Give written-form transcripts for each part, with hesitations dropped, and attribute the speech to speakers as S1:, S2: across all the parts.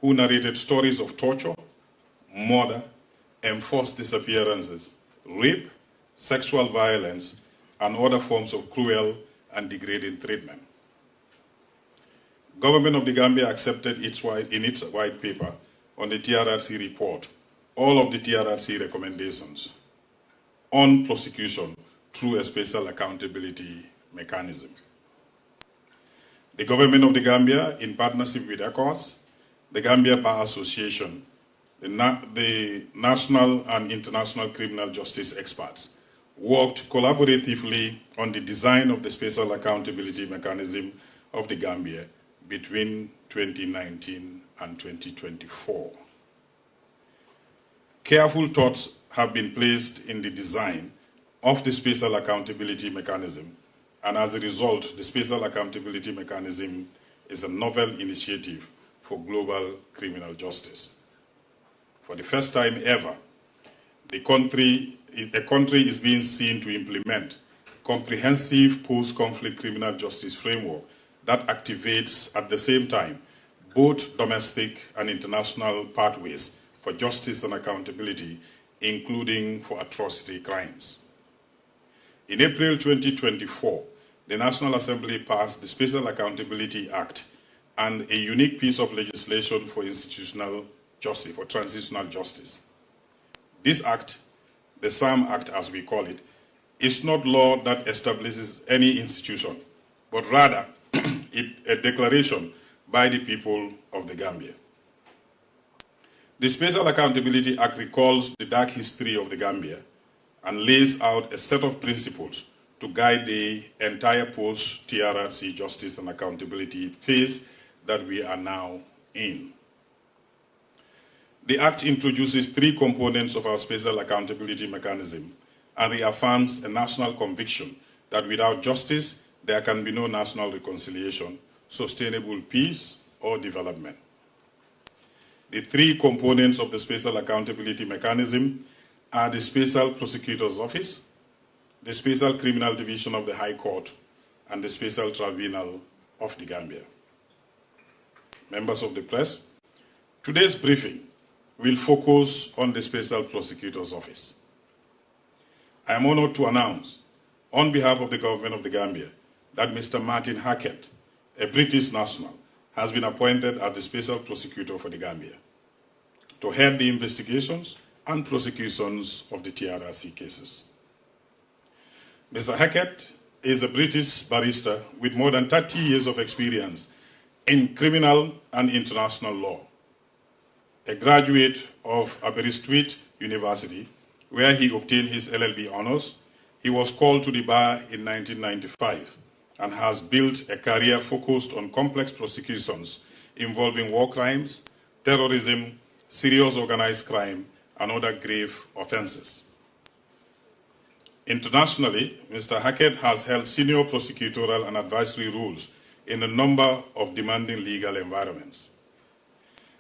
S1: who narrated stories of torture, murder, enforced disappearances, rape, sexual violence, and other forms of cruel and degrading treatment. Government of the Gambia accepted in its white paper on the TRRC report all of the TRRC recommendations on prosecution through a special accountability mechanism. The government of the Gambia, in partnership with ECOWAS, the Gambia Bar Association, the national and international criminal justice experts, worked collaboratively on the design of the special accountability mechanism of the Gambia between 2019 and 2024. Careful thoughts have been placed in the design of the special accountability mechanism, and as a result, the special accountability mechanism is a novel initiative for global criminal justice. For the first time ever, a country is being seen to implement comprehensive post-conflict criminal justice framework that activates at the same time both domestic and international pathways for justice and accountability, including for atrocity crimes. In April 2024, the National Assembly passed the Special Accountability Act and a unique piece of legislation for institutional justice, for transitional justice. This act, the SAM Act as we call it, is not law that establishes any institution, but rather a declaration by the people of the Gambia. The Special Accountability Act recalls the dark history of the Gambia and lays out a set of principles to guide the entire post-TRRC justice and accountability phase that we are now in. The Act introduces three components of our special accountability mechanism and reaffirms a national conviction that without justice, there can be no national reconciliation, sustainable peace, or development. The three components of the Special Accountability Mechanism are the Special Prosecutor's Office, the Special Criminal Division of the High Court, and the Special Tribunal of the Gambia. Members of the press, today's briefing will focus on the Special Prosecutor's Office. I am honored to announce, on behalf of the Government of the Gambia, that Mr. Martin Hackett, a British national, has been appointed as the Special Prosecutor for the Gambia to head the investigations and prosecutions of the TRRC cases. Mr. Hackett is a British barrister with more than 30 years of experience in criminal and international law. A graduate of Aberystwyth University, where he obtained his LLB honors, he was called to the bar in 1995 and has built a career focused on complex prosecutions involving war crimes, terrorism, serious organized crime, and other grave offenses. Internationally, Mr. Hackett has held senior prosecutorial and advisory roles in a number of demanding legal environments.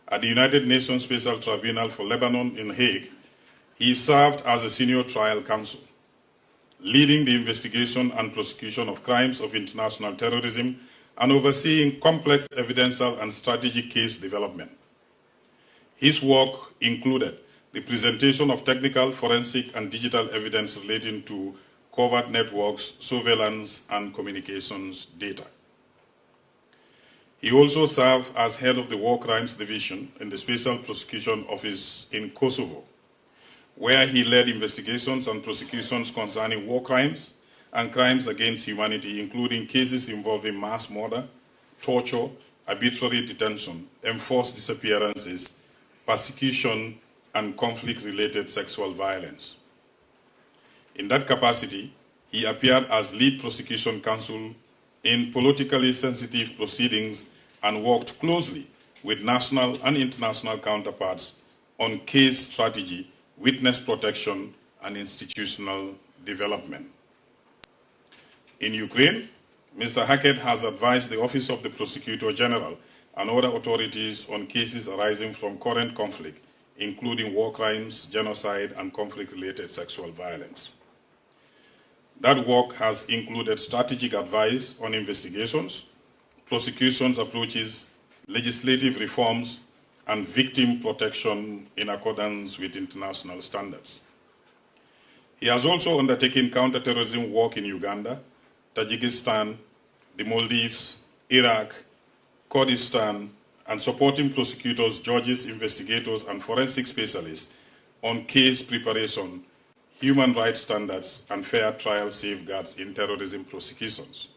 S1: At the United Nations Special Tribunal for Lebanon in Hague, he served as a senior trial counsel, leading the investigation and prosecution of crimes of international terrorism and overseeing complex evidential and strategic case development. His work included the presentation of technical, forensic, and digital evidence relating to covert networks, surveillance, and communications data. He also served as head of the War Crimes Division in the Special Prosecution Office in Kosovo, where he led investigations and prosecutions concerning war crimes and crimes against humanity, including cases involving mass murder, torture, arbitrary detention, enforced disappearances, persecution, and conflict-related sexual violence. In that capacity, he appeared as lead prosecution counsel in politically sensitive proceedings and worked closely with national and international counterparts on case strategy, witness protection, and institutional development. In Ukraine, Mr. Hackett has advised the Office of the Prosecutor General and other authorities on cases arising from current conflict, including war crimes, genocide, and conflict-related sexual violence. That work has included strategic advice on investigations, prosecutions approaches, legislative reforms, and victim protection in accordance with international standards. He has also undertaken counterterrorism work in Uganda, Tajikistan, the Maldives, Iraq, Kurdistan, and supporting prosecutors, judges, investigators, and forensic specialists on case preparation, human rights standards, and fair trial safeguards in terrorism prosecutions.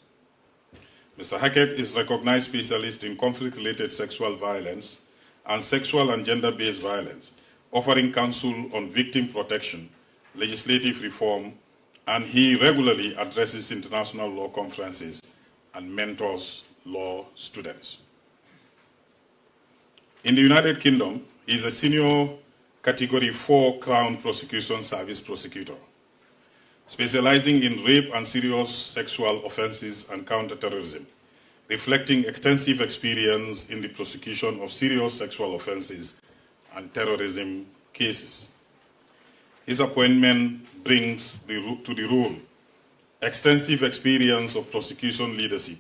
S1: Mr. Hackett is a recognized specialist in conflict-related sexual violence and sexual and gender-based violence, offering counsel on victim protection, legislative reform, and he regularly addresses international law conferences and mentors law students. In the United Kingdom, he is a senior Category 4 Crown Prosecution Service prosecutor, specializing in rape and serious sexual offenses and counterterrorism, reflecting extensive experience in the prosecution of serious sexual offenses and terrorism cases. His appointment brings to the role extensive experience of prosecution leadership,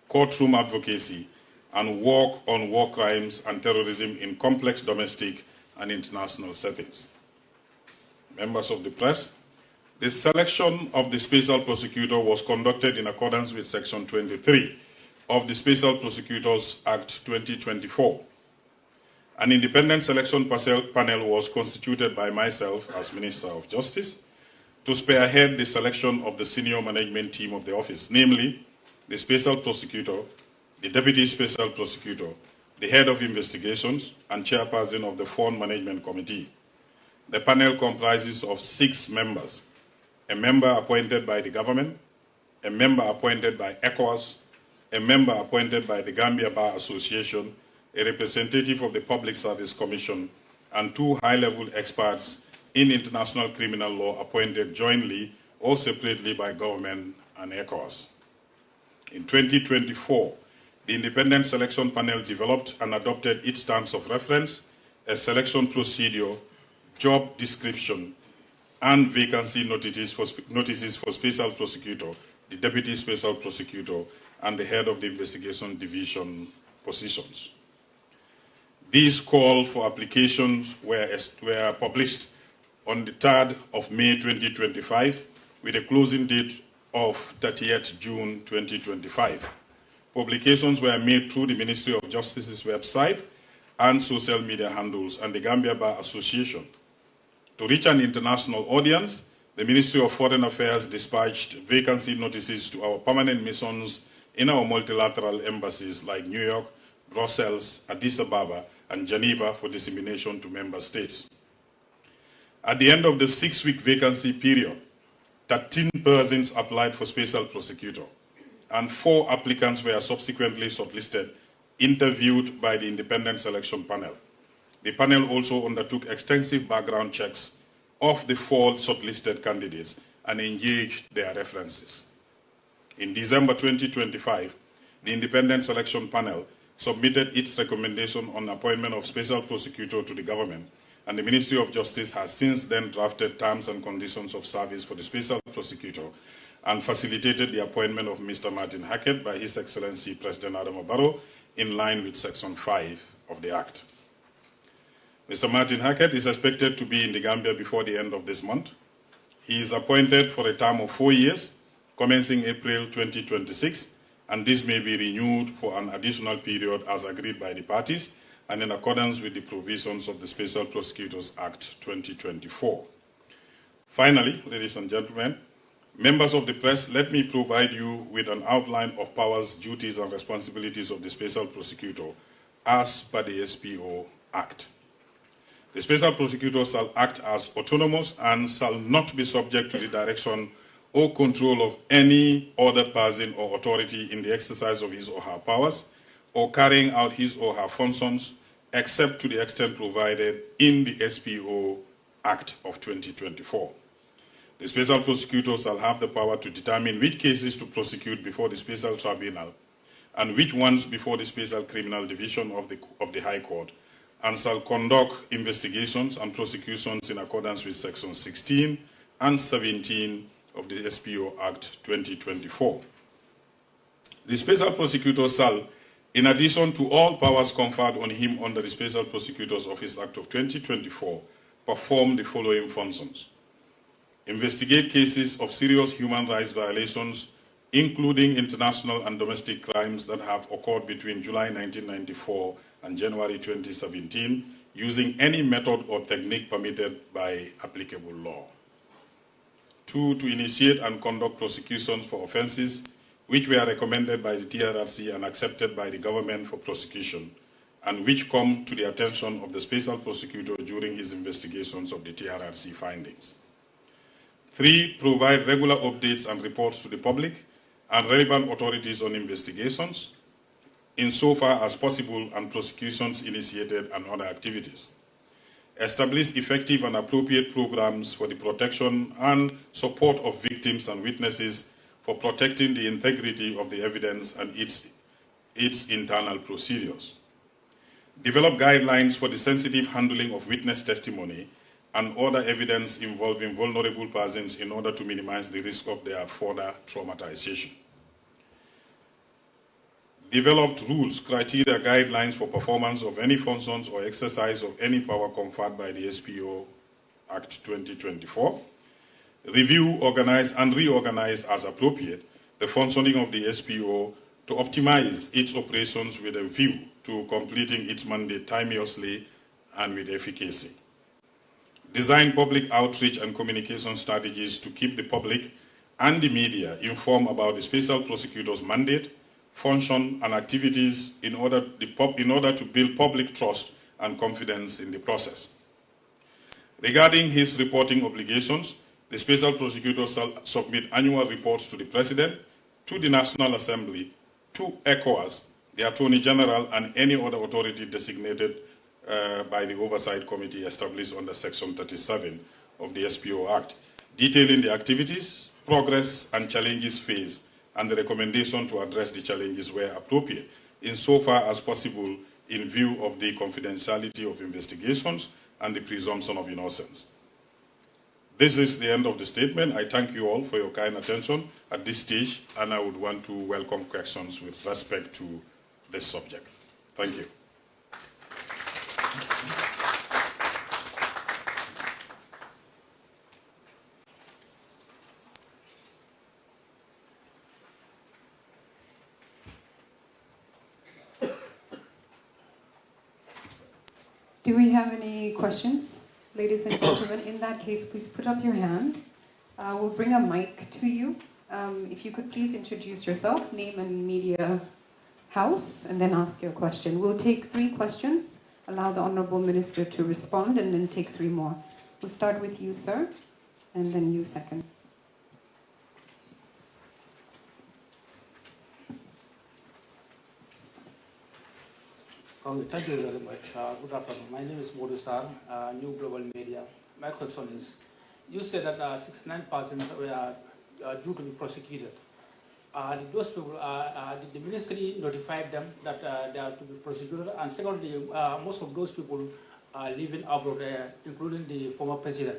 S1: courtroom advocacy, and work on war crimes and terrorism in complex domestic and international settings. Members of the press, the selection of the Special Prosecutor was conducted in accordance with Section 23 of the Special Prosecutors Act 2024. An independent selection panel was constituted by myself as Minister of Justice to spearhead the selection of the senior management team of the office, namely the Special Prosecutor, the Deputy Special Prosecutor, the Head of Investigations, and Chairperson of the Fund Management Committee. The panel comprises of 6 members, a member appointed by the government, a member appointed by ECOWAS, a member appointed by the Gambia Bar Association, a representative of the Public Service Commission, and 2 high-level experts in international criminal law appointed jointly or separately by government and ECOWAS. In 2024, the independent selection panel developed and adopted its terms of reference, a selection procedure, job description, and vacancy notices for Special Prosecutor, the Deputy Special Prosecutor, and the Head of the Investigation Division positions. These call for applications were published on the 3rd of May 2025 with a closing date of 30th June 2025. Publications were made through the Ministry of Justice's website and social media handles and the Gambia Bar Association. To reach an international audience, the Ministry of Foreign Affairs dispatched vacancy notices to our permanent missions in our multilateral embassies like New York, Brussels, Addis Ababa, and Geneva for dissemination to member states. At the end of the 6-week vacancy period, 13 persons applied for Special Prosecutor, and 4 applicants were subsequently shortlisted, interviewed by the independent selection panel. The panel also undertook extensive background checks of the 4 shortlisted candidates and engaged their references. In December 2025, the independent selection panel submitted its recommendation on appointment of Special Prosecutor to the government, and the Ministry of Justice has since then drafted terms and conditions of service for the Special Prosecutor and facilitated the appointment of Mr. Martin Hackett by His Excellency President Adama Barrow in line with Section 5 of the Act. Mr. Martin Hackett is expected to be in the Gambia before the end of this month. He is appointed for a term of 4 years, commencing April 2026, and this may be renewed for an additional period as agreed by the parties and in accordance with the provisions of the Special Prosecutors Act 2024. Finally, ladies and gentlemen, members of the press, let me provide you with an outline of powers, duties, and responsibilities of the Special Prosecutor as per the SPO Act. The Special Prosecutor shall act as autonomous and shall not be subject to the direction or control of any other person or authority in the exercise of his or her powers or carrying out his or her functions except to the extent provided in the SPO Act of 2024. The Special Prosecutor shall have the power to determine which cases to prosecute before the Special Tribunal and which ones before the Special Criminal Division of the High Court, and shall conduct investigations and prosecutions in accordance with Section 16 and 17 of the SPO Act 2024. The Special Prosecutor shall, In addition to all powers conferred on him under the Special Prosecutor's Office Act of 2024, perform the following functions: investigate cases of serious human rights violations, including international and domestic crimes that have occurred between July 1994 and January 2017, using any method or technique permitted by applicable law. 2, to initiate and conduct prosecutions for offenses which were recommended by the TRRC and accepted by the government for prosecution, and which come to the attention of the Special Prosecutor during his investigations of the TRRC findings. 3, provide regular updates and reports to the public and relevant authorities on investigations, insofar as possible, and prosecutions initiated and other activities. Establish effective and appropriate programs for the protection and support of victims and witnesses, for protecting the integrity of the evidence and its internal procedures. Develop guidelines for the sensitive handling of witness testimony and other evidence involving vulnerable persons in order to minimize the risk of their further traumatization. Developed rules, criteria, guidelines for performance of any functions or exercise of any power conferred by the SPO Act 2024. Review, organize, and reorganize as appropriate the functioning of the SPO to optimize its operations with a view to completing its mandate timeously and with efficacy. Design public outreach and communication strategies to keep the public and the media informed about the Special Prosecutor's mandate, function, and activities in order to build public trust and confidence in the process. Regarding his reporting obligations, the Special Prosecutor shall submit annual reports to the President, to the National Assembly, to ECOWAS, the Attorney General, and any other authority designated by the Oversight Committee established under Section 37 of the SPO Act, detailing the activities, progress, and challenges faced, and the recommendation to address the challenges where appropriate, insofar as possible in view of the confidentiality of investigations and the presumption of innocence. This is the end of the statement. I thank you all for your kind attention at this stage, and I would want to welcome questions with respect to this subject. Thank you.
S2: Do we have any questions? Ladies and gentlemen, in that case, please put up your hand. We'll bring a mic to you. If you could please introduce yourself, name and media house, and then ask your question. We'll take 3 questions, allow the Honorable Minister to respond, and then take 3 more. We'll start with you, sir, and then you second.
S3: Thank you very much. Good afternoon. My name is Modusar, New Global Media. My question is, you said that 69% were due to be prosecuted. Those people, did the ministry notify them that they are to be prosecuted? And secondly, most of those people are living abroad, including the former president.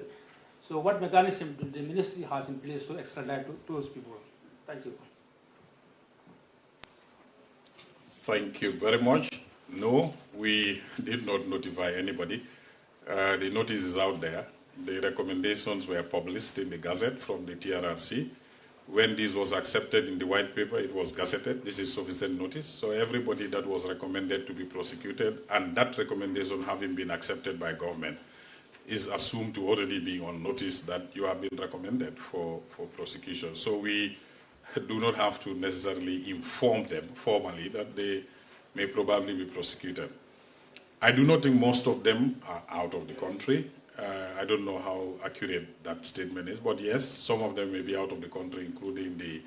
S3: So what mechanism do the ministry has in place to extradite those people? Thank you.
S1: Thank you very much. No, we did not notify anybody. The notice is out there. The recommendations were published in the Gazette from the TRRC. When this was accepted in the white paper, it was gazetted. This is sufficient notice. So everybody that was recommended to be prosecuted, and that recommendation having been accepted by government, is assumed to already be on notice that you have been recommended for prosecution. So we do not have to necessarily inform them formally that they may probably be prosecuted. I do not think most of them are out of the country. I don't know how accurate that statement is, but yes, some of them may be out of the country, including the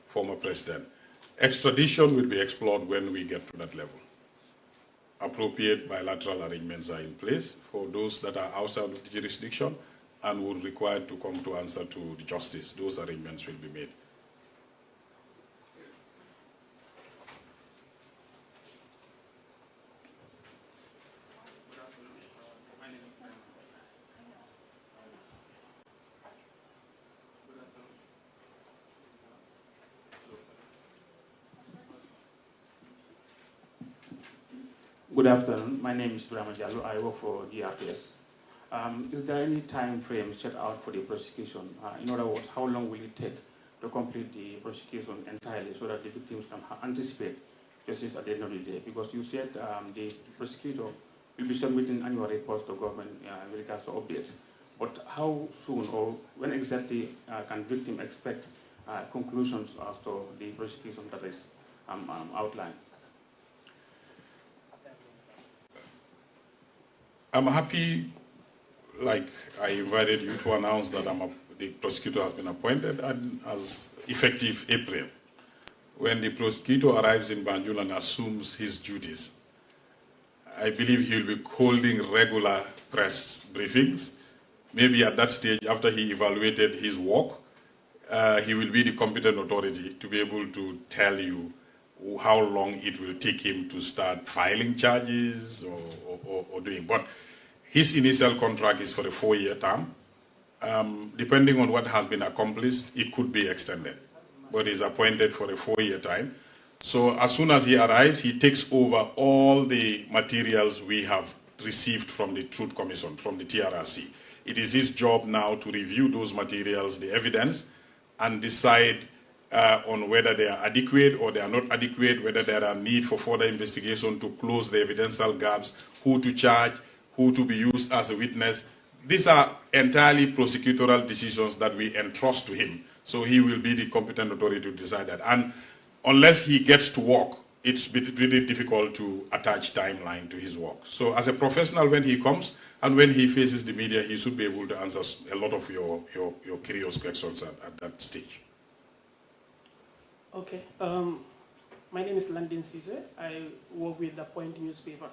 S1: former president. Extradition will be explored when we get to that level. Appropriate bilateral arrangements are in place for those that are outside of the jurisdiction and will require to come to answer to the justice. Those arrangements will be made.
S4: Good afternoon. My name is Brahma Jallo. I work for GRPS. Is there any time frame set out for the prosecution? In other words, how long will it take to complete the prosecution entirely so that the victims can anticipate justice at the end of the day? Because you said the prosecutor will be submitting annual reports to government with regards to updates. But how soon or when exactly can victims expect conclusions as to the prosecution that is outlined?
S1: I'm happy, like I invited you to announce that the prosecutor has been appointed and as effective April. When the prosecutor arrives in Banjul and assumes his duties, I believe he will be holding regular press briefings. Maybe at that stage, after he evaluated his work, he will be the competent authority to be able to tell you how long it will take him to start filing charges or doing. But his initial contract is for a 4-year term. Depending on what has been accomplished, it could be extended. But he's appointed for a 4-year time. So as soon as he arrives, he takes over all the materials we have received from the Truth Commission, from the TRRC. It is his job now to review those materials, the evidence, and decide on whether they are adequate or they are not adequate, whether there are need for further investigation to close the evidential gaps, who to charge, who to be used as a witness. These are entirely prosecutorial decisions that we entrust to him. So he will be the competent authority to decide that. And unless he gets to work, it's really difficult to attach timeline to his work. So as a professional, when he comes and when he faces the media, he should be able to answer a lot of your curious questions at that stage.
S5: Okay. My name is Landin Cisse. I work with the Point newspaper.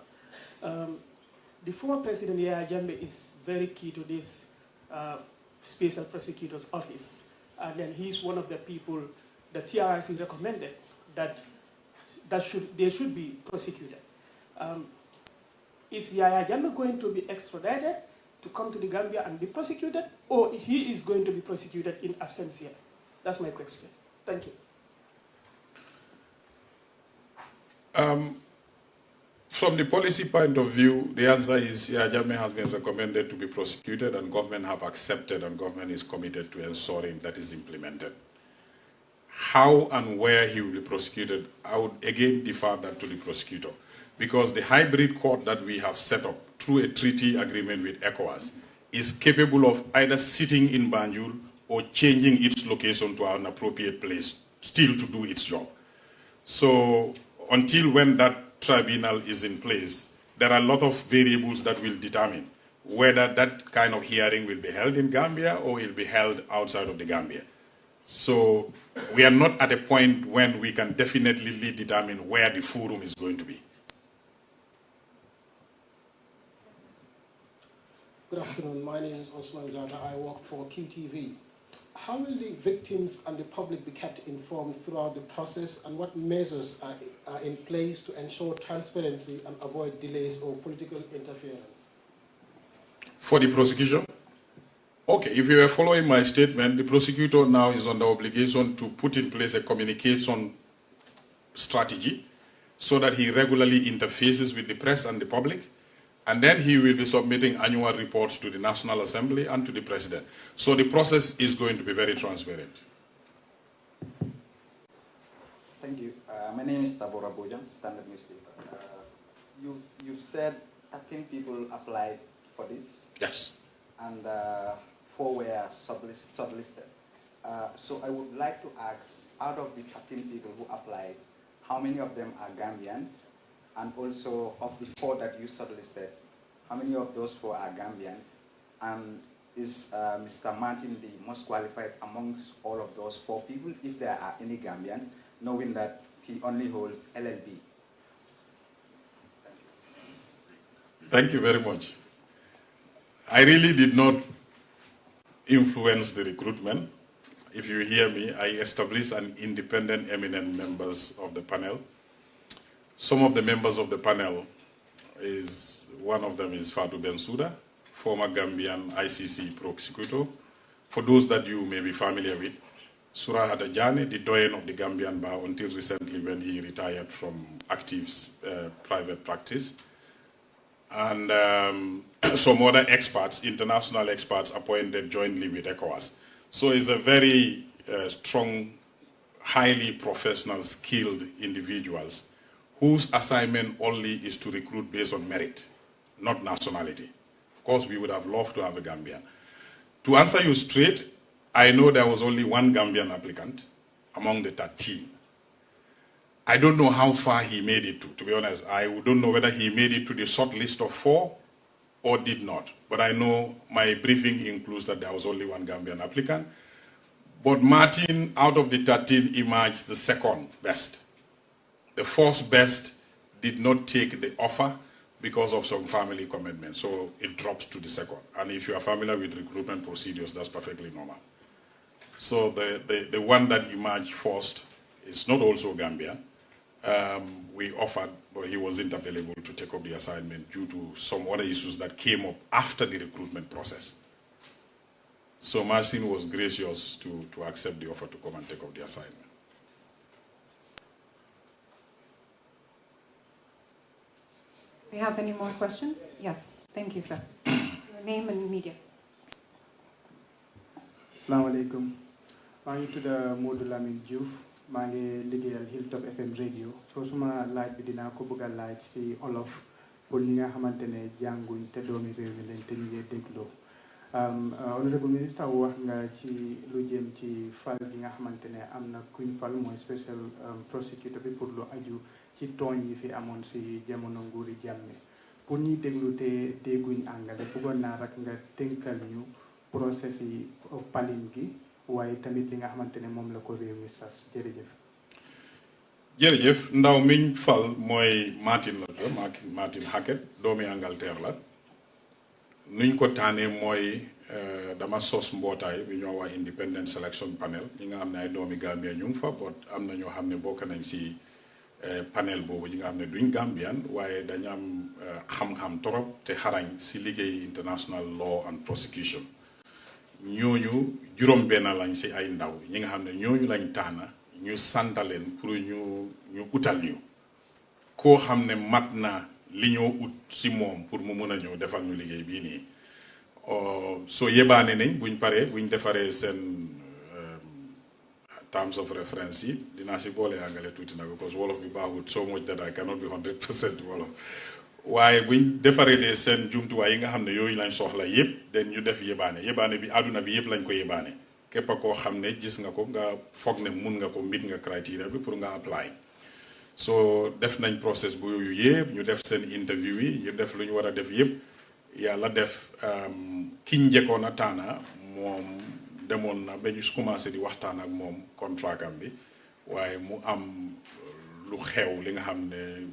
S5: The former president, Jammeh, is very key to this special prosecutor's office. And then he's one of the people the TRRC recommended that they should be prosecuted. Is Jammeh going to be extradited to come to the Gambia and be prosecuted, or he is going to be prosecuted in absentia? That's my question. Thank you.
S1: From the policy point of view, the answer is Jammeh has been recommended to be prosecuted and government have accepted and government is committed to ensuring that is implemented. How and where he will be prosecuted, I would again defer that to the prosecutor, because the hybrid court that we have set up through a treaty agreement with ECOWAS is capable of either sitting in Banjul or changing its location to an appropriate place, still to do its job. So until when that tribunal is in place, there are a lot of variables that will determine whether that kind of hearing will be held in Gambia or it will be held outside of the Gambia. So we are not at a point when we can definitely determine where the forum is going to be.
S6: Good afternoon. My name is Osman Jada. I work for QTV. How will the victims and the public be kept informed throughout the process, and what measures are in place to ensure transparency and avoid delays or political interference?
S1: For the prosecution? Okay, if you were following my statement, the prosecutor now is under obligation to put in place a communication strategy so that he regularly interfaces with the press and the public. And then he will be submitting annual reports to the National Assembly and to the President. So the process is going to be very transparent.
S7: Thank you. My name is Tabora Bojan, Standard Newspaper. You've said 13 people applied for this.
S1: Yes.
S7: And 4 were sublisted. So I would like to ask, out of the 13 people who applied, how many of them are Gambians? And also, of the 4 that you shortlisted, how many of those 4 are Gambians? And is Mr. Martin the most qualified amongst all of those 4 people, if there are any Gambians, knowing that he only holds LLB?
S1: Thank you very much. I really did not influence the recruitment. If you hear me, I established an independent, eminent members of the panel. Some of the members of the panel one of them is Fatou Bensouda, former Gambian ICC prosecutor. For those that you may be familiar with, Surahata Jammeh, the doyen of the Gambian bar until recently when he retired from active private practice. and some other experts, international experts appointed jointly with ECOWAS. So it's a very strong, highly professional, skilled individuals whose assignment only is to recruit based on merit, not nationality. Of course, we would have loved to have a Gambian. To answer you straight, I know there was only one Gambian applicant among the 13. I don't know how far he made it to be honest. I don't know whether he made it to the short list of 4 or did not. But I know my briefing includes that there was only one Gambian applicant. But Martin, out of the 13, emerged the second best. The first best did not take the offer because of some family commitment. So it drops to the second. And if you are familiar with recruitment procedures, that's perfectly normal. So the one that emerged first is not also Gambian. We offered, but he wasn't available to take up the assignment due to some other issues that came up after the recruitment process. So Martin was gracious to accept the offer to come and take up the assignment.
S2: Do we have any more questions? Yes, thank you, sir. Your name and media.
S8: Assalamu alaikum. maa ngi tudd Modou Lamine Diouf maa ngi liggéeyal Hilltop FM radio soo suma laaj bi dinaa ko bëgg a laaj ci olof pour ñi nga xamante ne jànguñ te doomi réew mi lañ te ñu ngi dégloo honorable minister wax nga ci lu jëm ci fal bi nga xamante ne am na kuñ fal mooy special prosecutor bi pour lu aju ci tooñ yi fi amoon si jamono nguuri Jammeh pour ñuy déglu te dégguñ àngale bëggoon naa rek nga tënkal ñu process yi palin gi waaye tamit li nga xamante ne moom la ko réew mi sas jërëjëf.
S1: jërëjëf ndaw miñ fal mooy Martin la Martin Hackett doomi Angleterre la nuñ ko taanee mooy dama sos mbootaay bi ñoo wax independent selection panel ñi nga xam ne ay doomi Gambia ñu ngi fa but am na ñoo xam ne bokk nañ si panel boobu ñi nga xam ne duñ Gambian waaye dañu am xam-xam torop te xarañ si liggéey international law and prosecution ñooñu juróom benn lañ si ay ndaw ñi nga xam ne ñooñu lañ taana ñu santaleen pour ñu utal ñu koo xam ne mat na li ñoo ut si moom pour mu mun a ñëw defal ñu liggéey bii nii soo yebaane nañ buñ paree buñ defaree seen terms of reference yi dinaa si boole angale tuuti nag because wolof bi baaxut so much that I cannot be 100% wolof waaye buñ defaree seen jumtuwaay yi nga xam ne yooyu lañ soxla yëpp den ñu def yebaane bi àdduna bi yëpp lañ ko yebaane képp koo xam ne gis nga ko nga foog ne mun nga ko mit nga criteria bi pour nga apply so def nañ process bu yooyu yëpp ñu def seen interview yi ñu def lu ñu war a def yëpp yàlla def kiñ njëkkoon a taana moom demoon na ba ñu commencé di waxtaan ak moom contrat am bi waaye mu am lu xew li nga xam ne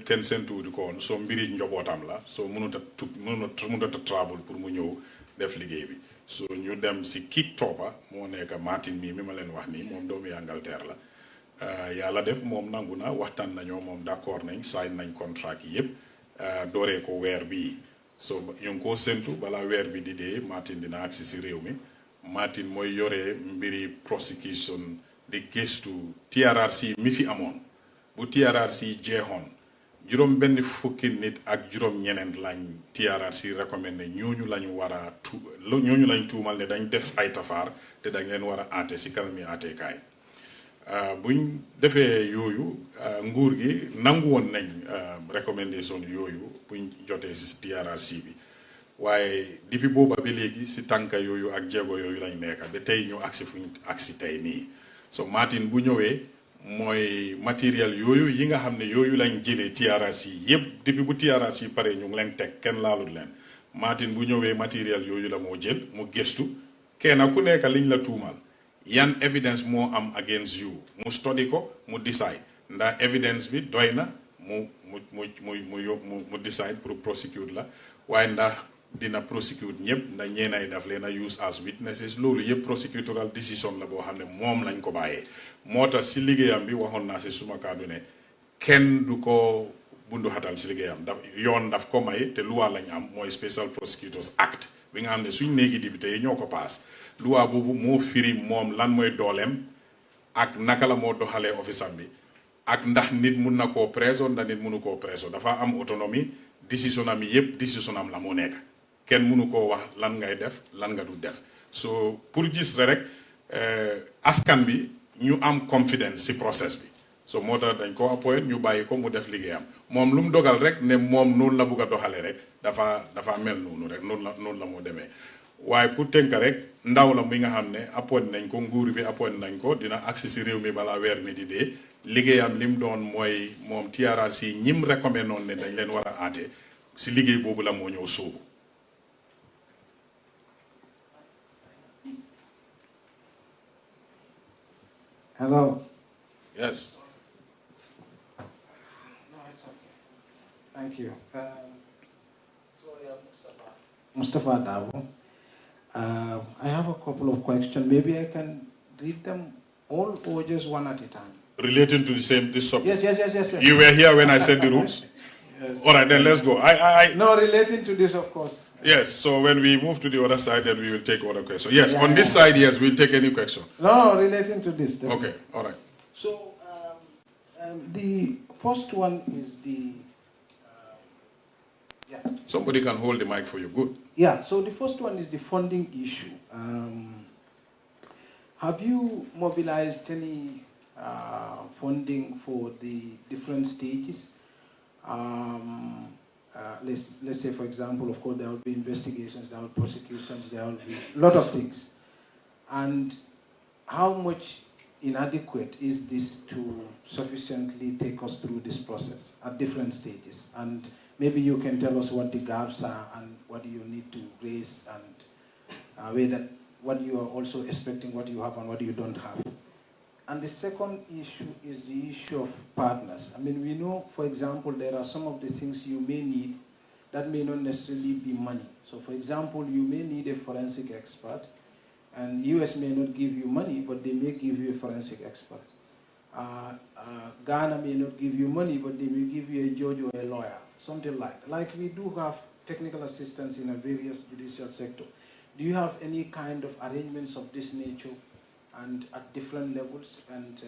S1: kenn seen tuuti ko woon soo mbiri njobootam la soo mënut a travel pour mu ñëw def liggéey bi so ñu dem si kick toppa moo nekk Martin mi ma leen wax nii moom doomu Angleterre la yàlla def moom nangu na waxtaan nañoo moom d'accord nañ sign nañ contrat yi yëpp dooree ko weer bii so ñu ngi koo séntu balaa weer bi di dee Martin dina agsi si réew mi Martin mooy yore mbiri prosecution di gëstu TRRC mi fi amoon bu TRRC jeexoon juróom benn fukki nit ak juróom ñeneen lañ TRRC recommendé ñooñu lañu war a ñooñu lañ tuumal ne dañ def ay tafaar te dañ leen war a aate si kanam yi aatekaay buñ defee yooyu nguur gi nangu woon nañ recommendation yooyu buñ jotee si TRRC bi waaye depuis booba ba léegi si tànka yooyu ak jéego yooyu lañ nekk ba tey ñu agsi fuñ agsi tey nii so Martin bu ñëwee mooy matériel yooyu yi nga xam ne yooyu lañ jëlee TRRC yëpp depuis bu TRRC pare ñu ngi leen teg kenn laalut leen Martin bu ñëwee matériel yooyu la moo jël mu gëstu kenn ku nekk liñ la tuumal yan evidence moo am against you mu study ko mu decide ndax evidence bi doy na mu decide pour prosecute la waaye ndax dina prosecute ñëpp ndax ñeenay daf leen a use as witnesses loolu yëpp prosecutorial decision la boo xam ne moom lañ ko bàyyee moo tax si liggéeyam bi waxoon naa si suma kàddu ne kenn du ko bundu xatal si liggéeyam yoon daf ko may te luwaa lañ am mooy Special Prosecutors Act bi nga xam ne suñ néegi député yi ñoo ko paas luwaa boobu moo firi moom lan mooy dooleem ak naka la moo doxalee office am bi ak ndax nit mun na koo preso ndax nit munu koo preso dafa am autonomie décision am yépp décision am la moo nekk kenn mënu koo wax lan ngay def lan nga du def so pour gis rek askan bi ñu am confidence ci process bi so moo tax dañ ko appoint ñu bàyyi ko mu def liggéeyam moom lu mu dogal rek ne moom noonu la bugg a doxalee rek dafa mel noonu rek noonu la moo demee waaye pour tënk rek ndaw la mi nga xam ne appoint nañ ko nguur bi appoint nañ ko dina agsi si réew mi balaa weer mi di dee liggéeyam li mu doon mooy moom TRRC ñim recommandé noonu ne dañ leen war a aate si liggéey boobu la moo ñëw sóobu.
S9: Hello.
S1: Yes.
S9: No, it's okay. Thank you. Mustafa Dabo. I have a couple of questions. Maybe I can read them all or just one at a time.
S1: Relating to this subject?
S9: Yes.
S1: You were here when I said the rules?
S9: Yes.
S1: All right, then let's go.
S9: No, relating to this, of course.
S1: Yes, so when we move to the other side, then we will take other questions. Yes, on this side, yes, we'll take any question.
S9: No, relating to this.
S1: Okay, all right.
S9: So, the first one is the...
S1: Somebody can hold the mic for you. Good.
S9: Yeah, so the first one is the funding issue. Have you mobilized any funding for the different stages? Let's say, for example, of course, there will be investigations, there will be prosecutions, there will be a lot of things. And how much inadequate is this to sufficiently take us through this process at different stages? And maybe you can tell us what the gaps are and what you need to raise and what you are also expecting, what you have and what you don't have. And the second issue is the issue of partners. I mean, we know, for example, there are some of the things you may need that may not necessarily be money. So, for example, you may need a forensic expert, and US may not give you money, but they may give you a forensic expert. Ghana may not give you money, but they may give you a judge or a lawyer, something like we do have technical assistance in a various judicial sector. Do you have any kind of arrangements of this nature and at different levels, and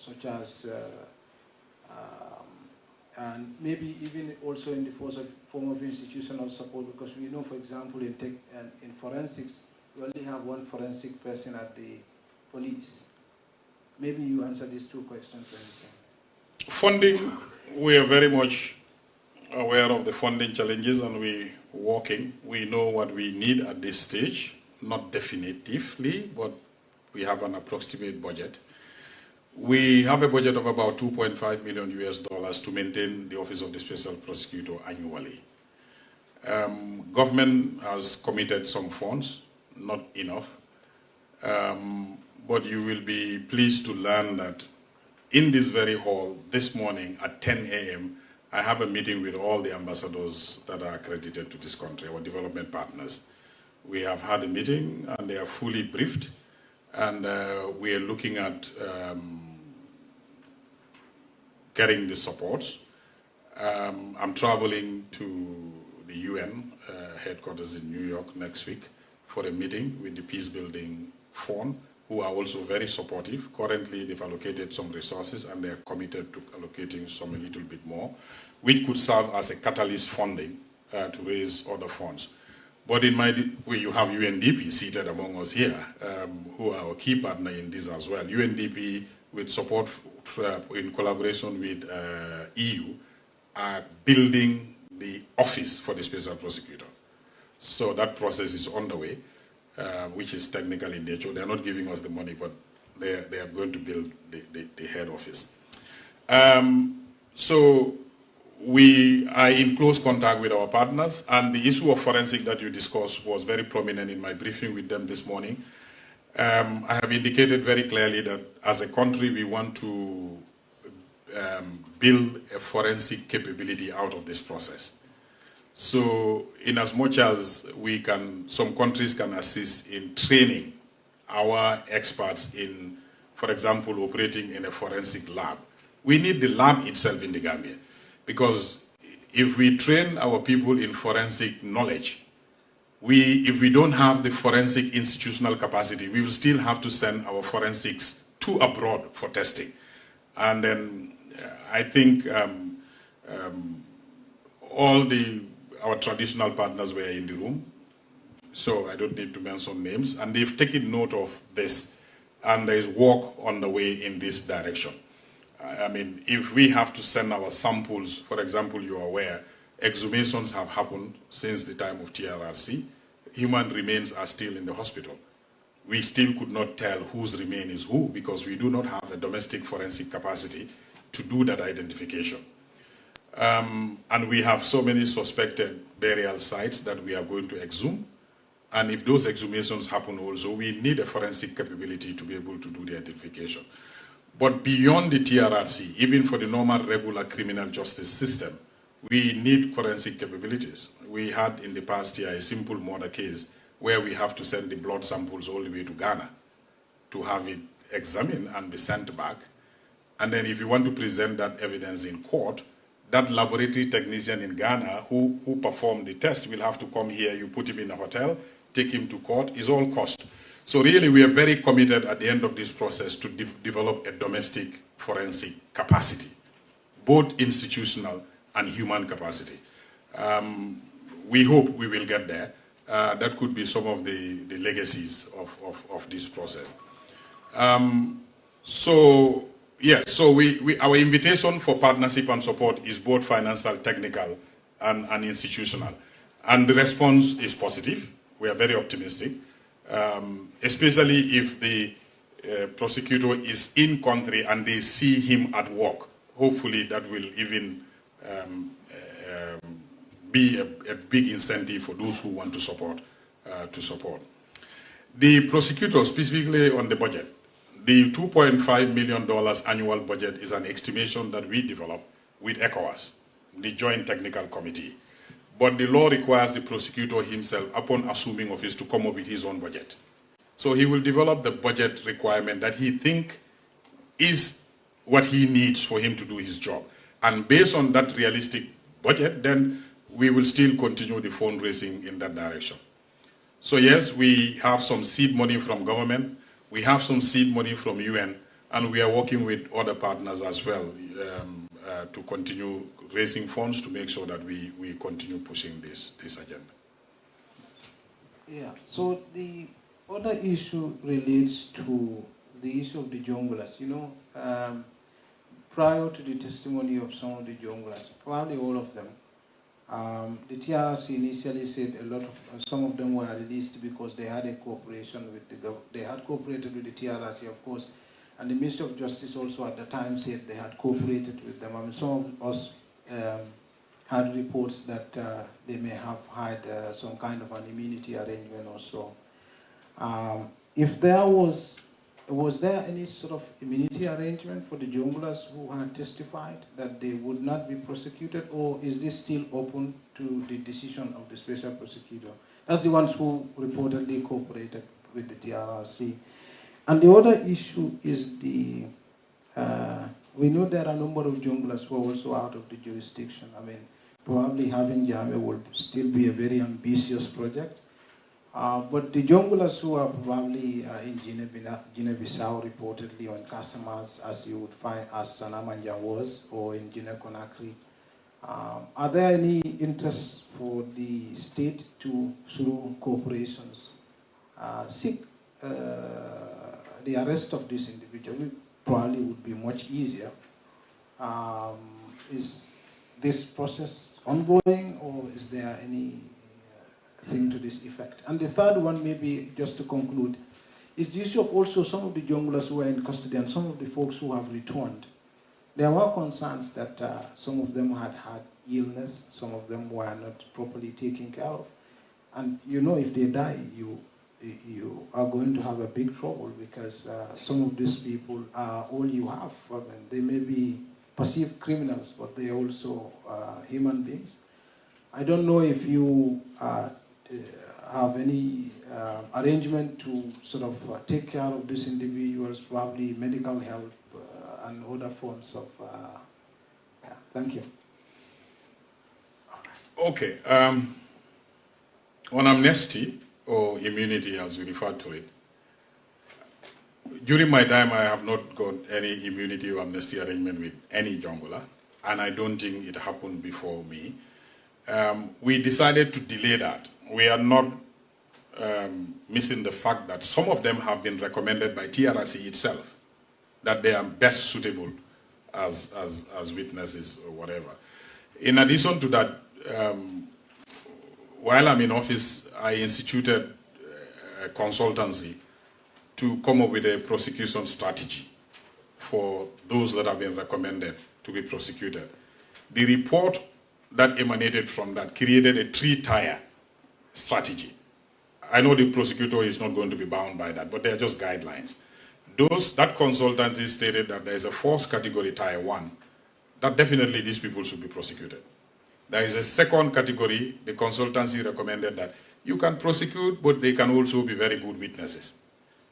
S9: such as, and maybe even also in the form of institutional support, because we know, for example, in forensics, we only have one forensic person at the police. Maybe you answer these two questions.
S1: Funding, we are very much aware of the funding challenges and we're working. We know what we need at this stage, not definitively, but we have an approximate budget. We have a budget of about $2.5 million US to maintain the Office of the Special Prosecutor annually. Government has committed some funds, not enough, but you will be pleased to learn that in this very hall this morning at 10 a.m., I have a meeting with all the ambassadors that are accredited to this country, our development partners. We have had a meeting and they are fully briefed, and we are looking at getting the supports. I'm traveling to the UN headquarters in New York next week for a meeting with the Peace Building Fund, who are also very supportive. Currently, they've allocated some resources and they're committed to allocating some a little bit more, which could serve as a catalyst funding to raise other funds. But in you have UNDP seated among us here, who are our key partner in this as well. UNDP, with support in collaboration with EU, are building the office for the Special Prosecutor. So that process is underway, which is technical in nature. They're not giving us the money, but they are going to build the head office. So we are in close contact with our partners, and the issue of forensic that you discussed was very prominent in my briefing with them this morning. I have indicated very clearly that as a country we want to build a forensic capability out of this process. So in as much as we can, some countries can assist in training our experts in, for example, operating in a forensic lab. We need the lab itself in the Gambia, because if we train our people in forensic knowledge, if we don't have the forensic institutional capacity, we will still have to send our forensics to abroad for testing. And then I think all our traditional partners were in the room, so I don't need to mention names, and they've taken note of this, and there is work on the way in this direction. I mean, if we have to send our samples, for example, you are aware, exhumations have happened since the time of TRRC. Human remains are still in the hospital. We still could not tell whose remain is who because we do not have a domestic forensic capacity to do that identification. And we have so many suspected burial sites that we are going to exhume. And if those exhumations happen also, we need a forensic capability to be able to do the identification. But beyond the TRRC, even for the normal regular criminal justice system, we need forensic capabilities. We had in the past year a simple murder case where we have to send the blood samples all the way to Ghana to have it examined and be sent back. And then if you want to present that evidence in court, that laboratory technician in Ghana who performed the test will have to come here, you put him in a hotel, take him to court, it's all cost. So really we are very committed at the end of this process to develop a domestic forensic capacity, both institutional and human capacity. We hope we will get there. That could be some of the legacies of this process. So our invitation for partnership and support is both financial, technical, and institutional. And the response is positive. We are very optimistic, especially if the prosecutor is in country and they see him at work. Hopefully that will even be a big incentive for those who want to support. The prosecutor, specifically on the budget, the $2.5 million annual budget is an estimation that we developed with ECOWAS, the Joint Technical Committee. But the law requires the prosecutor himself, upon assuming office, to come up with his own budget. So he will develop the budget requirement that he thinks is what he needs for him to do his job. And based on that realistic budget, then we will still continue the fundraising in that direction. So yes, we have some seed money from government, we have some seed money from UN, and we are working with other partners as well to continue raising funds to make sure that we continue pushing this agenda.
S9: Yeah, so the other issue relates to the issue of the junglers. You know, prior to the testimony of some of the junglers, probably all of them, the TRC initially said some of them were released because they had a cooperation with the government. They had cooperated with the TRC, of course, and the Ministry of Justice also at the time said they had cooperated with them. I mean, some of us had reports that they may have had some kind of an immunity arrangement or so. If there was there any sort of immunity arrangement for the junglers who had testified that they would not be prosecuted, or is this still open to the decision of the special prosecutor? That's the ones who reportedly cooperated with the TRRC. And the other issue is we know there are a number of junglers who are also out of the jurisdiction. I mean, probably having Jammeh will still be a very ambitious project. But the junglers who are probably in Guinea-Bissau, reportedly on Casamas, as you would find, as Sanamanja was, or in Guinea-Conakry, are there any interests for the state to, through corporations, seek the arrest of this individual? It probably would be much easier. Is this process ongoing, or is there any thing to this effect? And the third one, maybe just to conclude, is the issue of also some of the junglers who are in custody and some of the folks who have returned. There were concerns that some of them had had illness, some of them were not properly taken care of. And you know, if they die, you are going to have a big trouble, because some of these people are all you have. I mean, they may be perceived criminals, but they are also human beings. I don't know if you have any arrangement to sort of take care of these individuals, probably medical help and other forms of, thank you.
S1: Okay, on amnesty, or immunity as we refer to it, during my time I have not got any immunity or amnesty arrangement with any jungler, and I don't think it happened before me. we decided to delay that. We are not missing the fact that some of them have been recommended by TRRC itself, that they are best suitable as witnesses or whatever. In addition to that, while I'm in office, I instituted a consultancy to come up with a prosecution strategy for those that have been recommended to be prosecuted. The report that emanated from that created a 3-tier strategy. I know the prosecutor is not going to be bound by that, but they're just guidelines. That consultancy stated that there is a 4th category, tier 1, that definitely these people should be prosecuted. There is a 2nd category, the consultancy recommended that you can prosecute, but they can also be very good witnesses.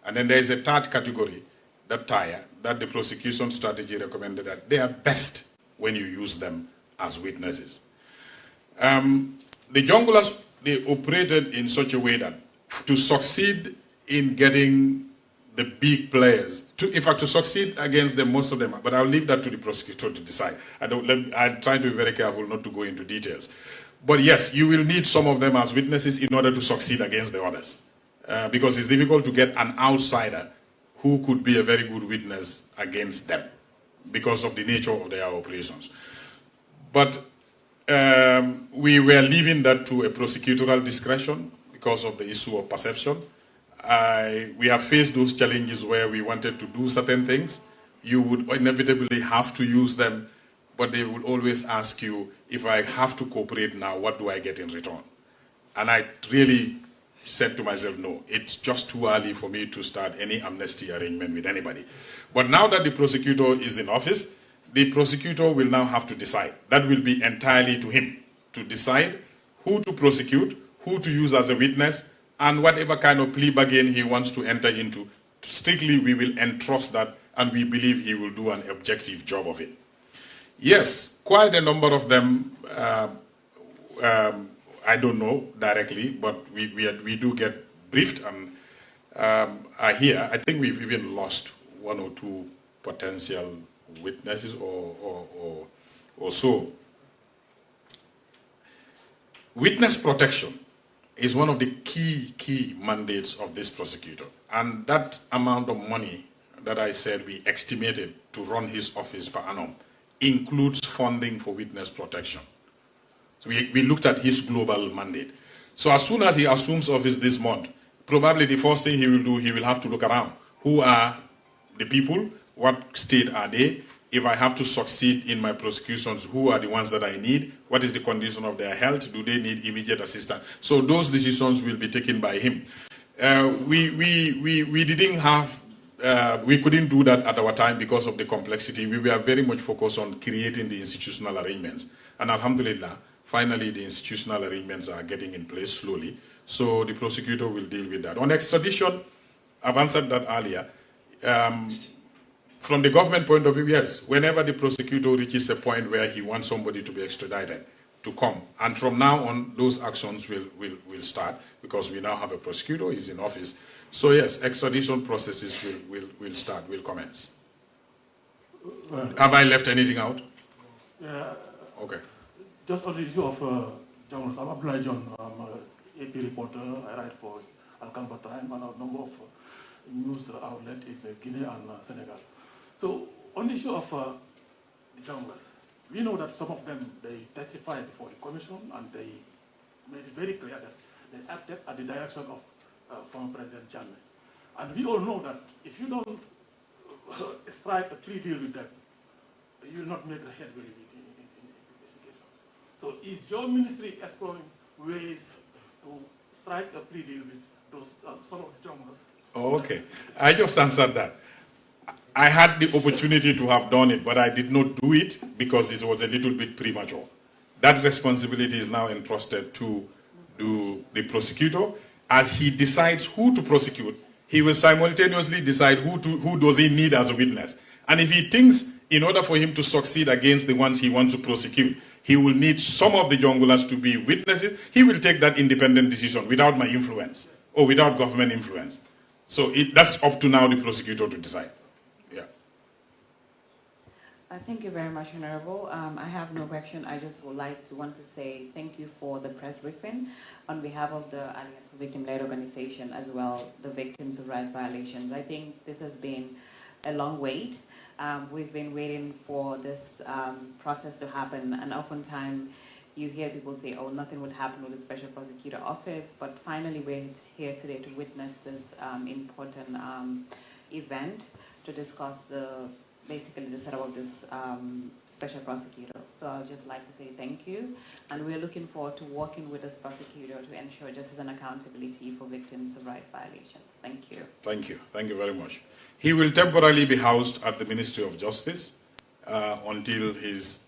S1: And then there is a 3rd category, that tier, that the prosecution strategy recommended that they are best when you use them as witnesses. The junglers, they operated in such a way that to succeed in getting the big players, in fact, to succeed against them, most of them, but I'll leave that to the prosecutor to decide. I'm trying to be very careful not to go into details. But yes, you will need some of them as witnesses in order to succeed against the others. Because it's difficult to get an outsider who could be a very good witness against them because of the nature of their operations. But we were leaving that to a prosecutorial discretion because of the issue of perception. We have faced those challenges where we wanted to do certain things. You would inevitably have to use them, but they would always ask you, if I have to cooperate now, what do I get in return? And I really said to myself, no, it's just too early for me to start any amnesty arrangement with anybody. But now that the prosecutor is in office, the prosecutor will now have to decide. That will be entirely to him to decide who to prosecute, who to use as a witness, and whatever kind of plea bargain he wants to enter into. Strictly, we will entrust that, and we believe he will do an objective job of it. Yes, quite a number of them, I don't know directly, but we do get briefed and are here. I think we've even lost 1 or 2 potential witnesses or so. Witness protection is one of the key mandates of this prosecutor. And that amount of money that I said we estimated to run his office per annum includes funding for witness protection. So we looked at his global mandate. So as soon as he assumes office this month, probably the first thing he will do, he will have to look around. Who are the people? What state are they? If I have to succeed in my prosecutions, who are the ones that I need? What is the condition of their health? Do they need immediate assistance? So those decisions will be taken by him. We didn't have, we couldn't do that at our time because of the complexity. We were very much focused on creating the institutional arrangements. And alhamdulillah, finally the institutional arrangements are getting in place slowly. So the prosecutor will deal with that. On extradition, I've answered that earlier. From the government point of view, yes, whenever the prosecutor reaches a point where he wants somebody to be extradited, to come. And from now on, those actions will start because we now have a prosecutor, he's in office. So yes, extradition processes will start, will commence. Have I left anything out?
S10: Yeah.
S1: Okay.
S10: Just on the issue of journalists, I'm Abdullah John, I'm an AP reporter, I write for Al-Kanba Time and a number of news outlets in Guinea and Senegal. So on the issue of the journalists, we know that some of them, they testified before the commission and they made it very clear that they acted at the direction of former President Jammeh. And we all know that if you don't strike a plea deal with them, you will not make a headway in investigation. So is your ministry exploring ways to strike a plea deal with those some of the journalists?
S1: Oh, okay. I just answered that. I had the opportunity to have done it, but I did not do it because it was a little bit premature. That responsibility is now entrusted to the prosecutor. As he decides who to prosecute, he will simultaneously decide who does he need as a witness. And if he thinks in order for him to succeed against the ones he wants to prosecute, he will need some of the junglers to be witnesses, he will take that independent decision without my influence or without government influence. So that's up to now the prosecutor to decide. Yeah.
S11: Thank you very much, Honorable. I have no question. I just would want to say thank you for the press briefing on behalf of the Alliance for Victim-Led Organization, as well the victims of rights violations. I think this has been a long wait. We've been waiting for this process to happen, and oftentimes you hear people say, oh, nothing would happen with the Special Prosecutor Office, but finally we're here today to witness this important event to discuss basically the setup of this special prosecutor. So I'd just like to say thank you, and we're looking forward to working with this prosecutor to ensure justice and accountability for victims of rights violations. Thank you.
S1: Thank you. Thank you very much. He will temporarily be housed at the Ministry of Justice until his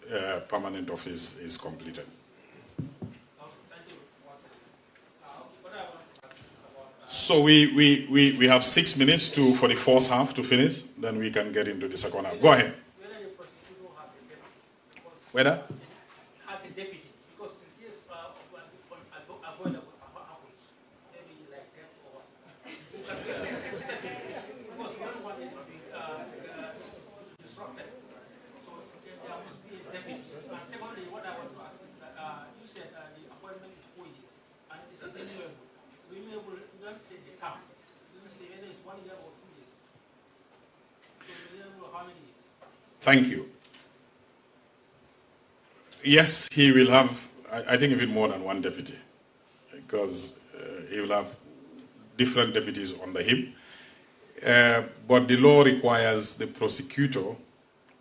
S1: permanent office is completed. So we have 6 minutes for the first half to finish, then we can get into the second half. Go ahead. Whether?
S3: As a deputy, because in case avoidable happens, maybe like that or because we don't want it to be disrupted. So there must be a deputy. And secondly, what I want to ask is that you said the appointment is 4 years, and it's a renewable. Renewable, you don't say the term. You don't say whether it's 1 year or 2 years. So renewable, how many years?
S1: Thank you. Yes, he will have, I think, even more than one deputy, because he will have different deputies under him. But the law requires the prosecutor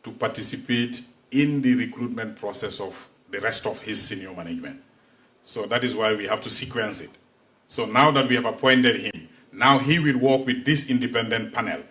S1: to participate in the recruitment process of the rest of his senior management. So that is why we have to sequence it. So now that we have appointed him, now he will work with this independent panel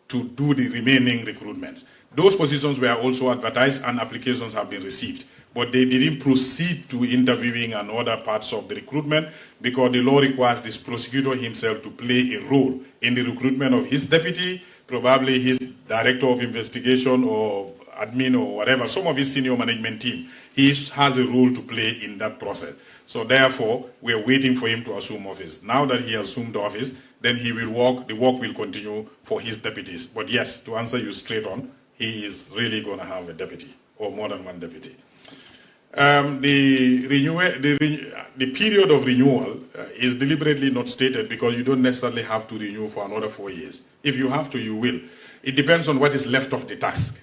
S1: to do the remaining recruitments. Those positions were also advertised and applications have been received, but they didn't proceed to interviewing and other parts of the recruitment because the law requires this prosecutor himself to play a role in the recruitment of his deputy, probably his director of investigation or admin or whatever, some of his senior management team. He has a role to play in that process. So therefore, we are waiting for him to assume office. Now that he assumed office, then he will work, the work will continue for his deputies. But yes, to answer you straight on, he is really going to have a deputy or more than one deputy. The period of renewal is deliberately not stated because you don't necessarily have to renew for another 4 years. If you have to, you will. It depends on what is left of the task.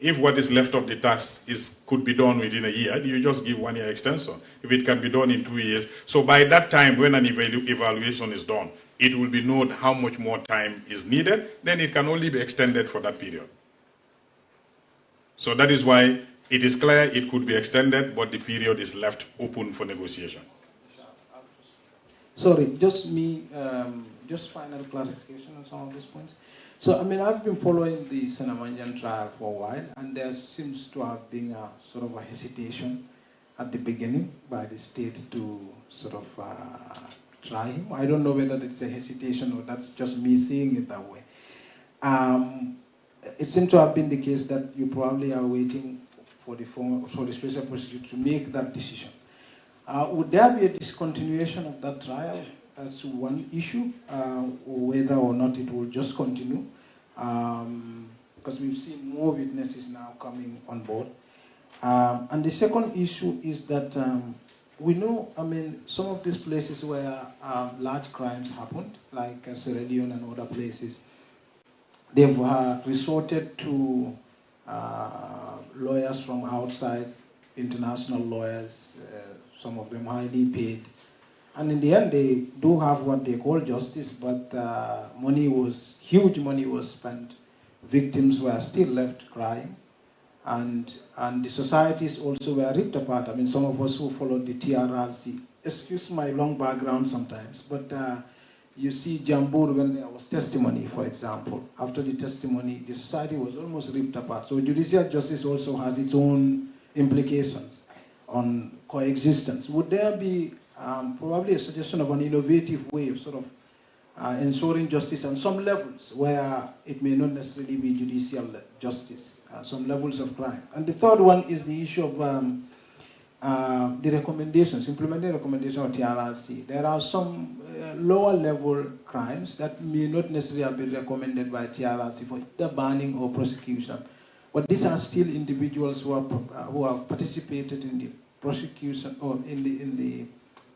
S1: If what is left of the task could be done within a year, you just give 1 year extension. If it can be done in 2 years, so by that time when an evaluation is done, it will be known how much more time is needed, then it can only be extended for that period. So that is why it is clear it could be extended, but the period is left open for negotiation.
S9: Sorry, just just final clarification on some of these points. So, I mean, I've been following the Senamanjan trial for a while, and there seems to have been a sort of a hesitation at the beginning by the state to sort of try him. I don't know whether it's a hesitation or that's just me seeing it that way. It seems to have been the case that you probably are waiting for the special prosecutor to make that decision. Would there be a discontinuation of that trial? That's one issue, or whether or not it will just continue, because we've seen more witnesses now coming on board. And the second issue is that we know, I mean, some of these places where large crimes happened, like Sierra Leone and other places, they've resorted to lawyers from outside, international lawyers, some of them highly paid. And in the end, they do have what they call justice, but huge money was spent. Victims were still left crying. And the societies also were ripped apart. I mean, some of us who followed the TRRC, excuse my long background sometimes, but you see Jambur when there was testimony, for example. After the testimony, the society was almost ripped apart. So judicial justice also has its own implications on coexistence. Would there be probably a suggestion of an innovative way of sort of ensuring justice on some levels where it may not necessarily be judicial justice, some levels of crime? And the third one is the issue of the recommendations, implementing recommendations of TRRC. There are some lower level crimes that may not necessarily have been recommended by TRRC for either banning or prosecution. But these are still individuals who have participated in the prosecution or in the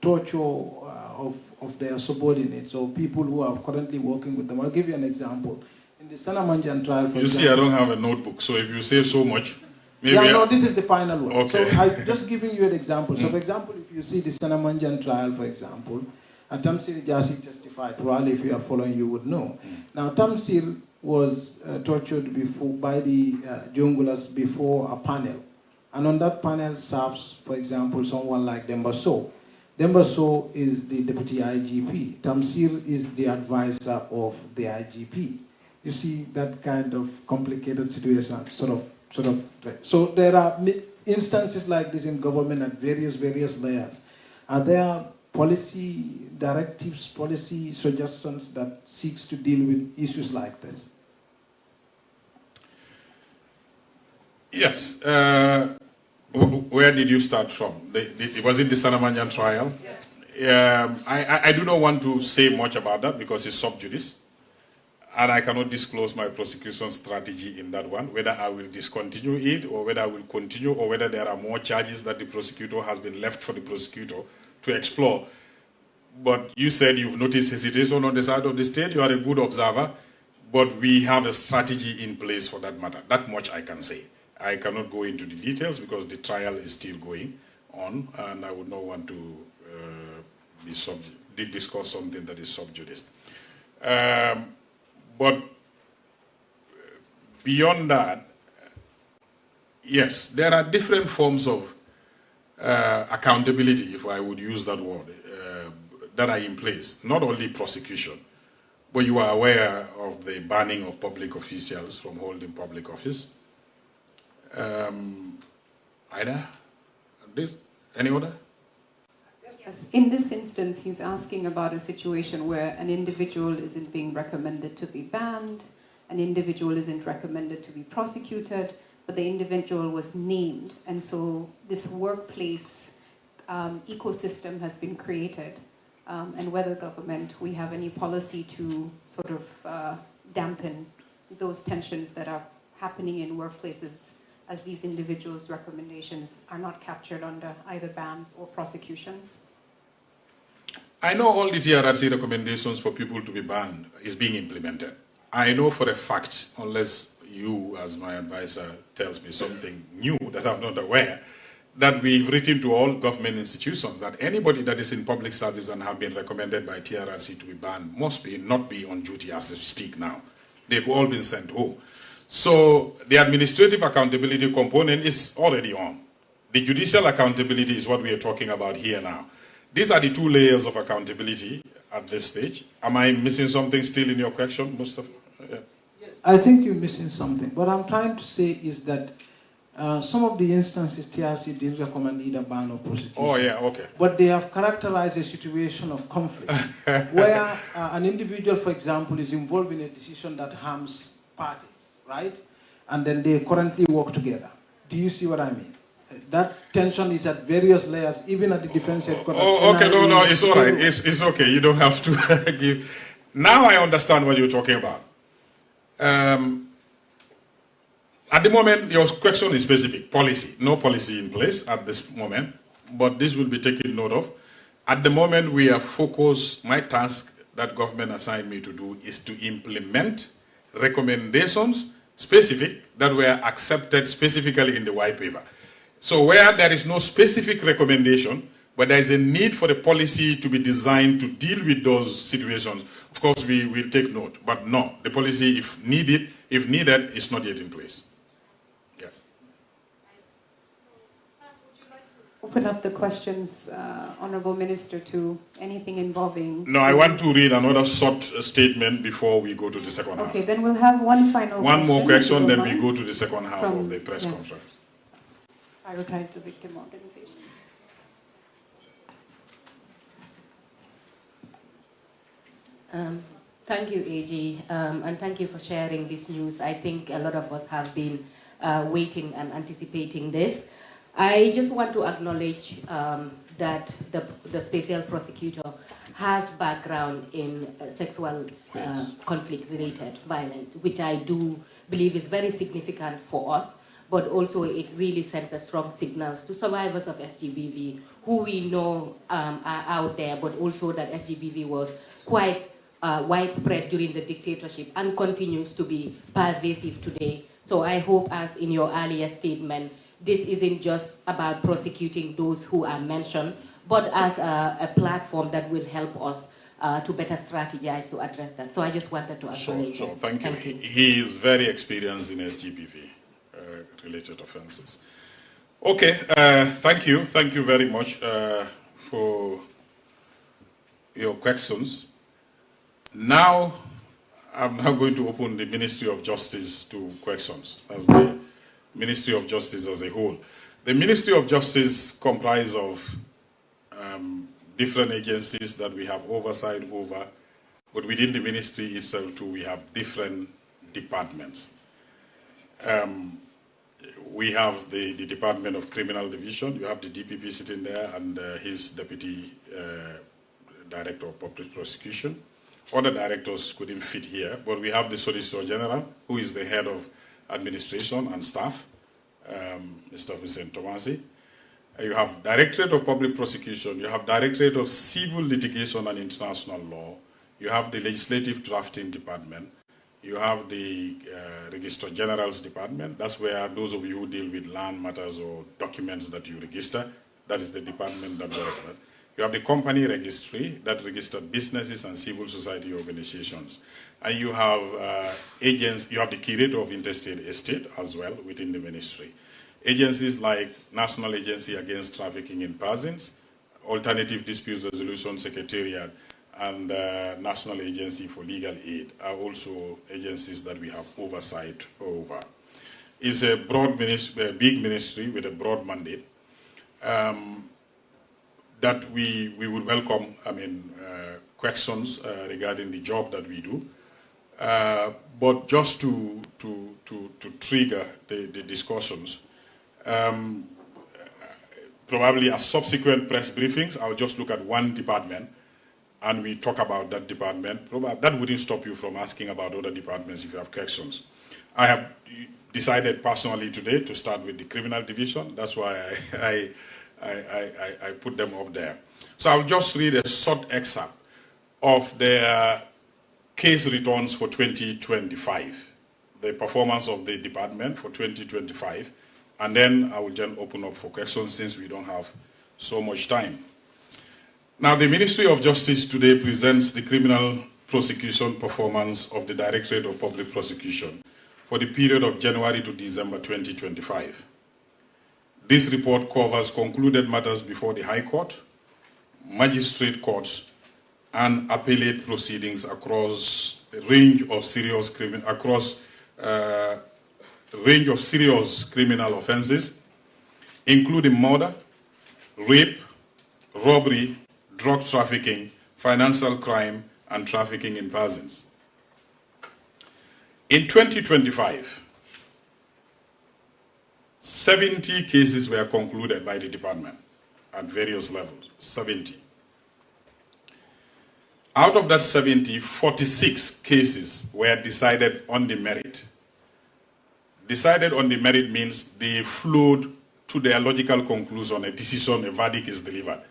S9: torture of their subordinates or people who are currently working with them. I'll give you an example. In the Sanamanjan trial, for
S1: You see, I don't have a notebook, so if you say so much, maybe...
S9: Yeah, no, this is the final one.
S1: Okay.
S9: So I'm just giving you an example. So for example, if you see the Sanamanjan trial, for example, Tamsil Jasi testified, probably if you are following, you would know. Now, Tamsil was tortured by the Jungulas before a panel. And on that panel serves, for example, someone like Demba Sow. Demba Sow is the deputy IGP. Tamsil is the advisor of the IGP. You see that kind of complicated situation, So there are instances like this in government at various layers. Are there policy directives, policy suggestions that seeks to deal with issues like this?
S1: Yes. Where did you start from? Was it the Sanamanjan trial? Yes. I do not want to say much about that because it's sub judice. And I cannot disclose my prosecution strategy in that one, whether I will discontinue it or whether I will continue or whether there are more charges that the prosecutor has been left for the prosecutor to explore. But you said you've noticed hesitation on the side of the state. You are a good observer, but we have a strategy in place for that matter. That much I can say. I cannot go into the details because the trial is still going on, and I would not want to discuss something that is sub judice. But beyond that, yes, there are different forms of accountability, if I would use that word, that are in place. Not only prosecution, but you are aware of the banning of public officials from holding public office. Ida? Any other?
S2: Yes. In this instance, he's asking about a situation where an individual isn't being recommended to be banned, an individual isn't recommended to be prosecuted, but the individual was named. And so this workplace ecosystem has been created. And whether government, we have any policy to sort of dampen those tensions that are happening in workplaces as these individuals' recommendations are not captured under either bans or prosecutions.
S1: I know all the TRRC recommendations for people to be banned is being implemented. I know for a fact, unless you as my advisor tells me something new that I'm not aware, that we've written to all government institutions that anybody that is in public service and have been recommended by TRRC to be banned must not be on duty as we speak now. They've all been sent home. So the administrative accountability component is already on. The judicial accountability is what we are talking about here now. These are the two layers of accountability at this stage. Am I missing something still in your question, Mustafa? Yeah.
S9: Yes, I think you're missing something. What I'm trying to say is that some of the instances TRC did recommend either ban or prosecution.
S1: Oh, yeah, okay.
S9: But they have characterized a situation of conflict where an individual, for example, is involved in a decision that harms party, right? And then they currently work together. Do you see what I mean? That tension is at various layers, even at the defense headquarters.
S1: Oh, okay, no, it's all right. It's okay. You don't have to give. Now I understand what you're talking about. At the moment, your question is specific. Policy. No policy in place at this moment, but this will be taken note of. At the moment, we are focused. My task that government assigned me to do is to implement recommendations specific that were accepted specifically in the white paper. So where there is no specific recommendation, but there is a need for the policy to be designed to deal with those situations, of course we will take note. But no, the policy, if needed, is not yet in place. Yeah.
S2: Open up the questions, Honorable Minister, to anything involving...
S1: No, I want to read another short statement before we go to the second half.
S2: Okay, then we'll have one final question.
S1: One more question, then we go to the second half of the press conference.
S2: Prioritize the victim organizations.
S12: Thank you, AG, and thank you for sharing this news. I think a lot of us have been waiting and anticipating this. I just want to acknowledge that the special prosecutor has background in sexual conflict-related violence, which I do believe is very significant for us, but also it really sends a strong signals to survivors of SGBV who we know are out there, but also that SGBV was quite widespread during the dictatorship and continues to be pervasive today. So I hope, as in your earlier statement, this isn't just about prosecuting those who are mentioned, but as a platform that will help us to better strategize to address that. So I just wanted to acknowledge that.
S1: Thank you. He is very experienced in SGBV related offenses. Okay, thank you. Thank you very much for your questions. Now, I'm now going to open the Ministry of Justice to questions, as the Ministry of Justice as a whole. The Ministry of Justice comprises of different agencies that we have oversight over, but within the ministry itself too, we have different departments. We have the Department of Criminal Division. You have the DPP sitting there and his Deputy Director of Public Prosecution. Other directors couldn't fit here, but we have the Solicitor General, who is the head of administration and staff, Mr. Vincent Tomasi. You have Directorate of Public Prosecution. You have Directorate of Civil Litigation and International Law. You have the Legislative Drafting Department. You have the Registrar General's Department. That's where those of you who deal with land matters or documents that you register, that is the department that does that. You have the Company Registry that registers businesses and civil society organizations. And you have agents, you have the Curator of Interstate Estate as well within the ministry. Agencies like National Agency Against Trafficking in Persons, Alternative Dispute Resolution Secretariat, and National Agency for Legal Aid are also agencies that we have oversight over. It's a broad ministry, a big ministry with a broad mandate that we would welcome, questions regarding the job that we do. But just to trigger the discussions, probably as subsequent press briefings, I'll just look at one department and we talk about that department. That wouldn't stop you from asking about other departments if you have questions. I have decided personally today to start with the criminal division. That's why I put them up there. So I'll just read a short excerpt of their case returns for 2025, the performance of the department for 2025, and then I will just open up for questions since we don't have so much time. Now, the Ministry of Justice today presents the criminal prosecution performance of the Directorate of Public Prosecution for the period of January to December 2025. This report covers concluded matters before the High Court, magistrate courts, and appellate proceedings across a range of serious criminal offenses, including murder, rape, robbery, drug trafficking, financial crime, and trafficking in persons. In 2025, 70 cases were concluded by the department at various levels, 70. Out of that 70, 46 cases were decided on the merit. Decided on the merit means they flowed to their logical conclusion, a decision, a verdict is delivered.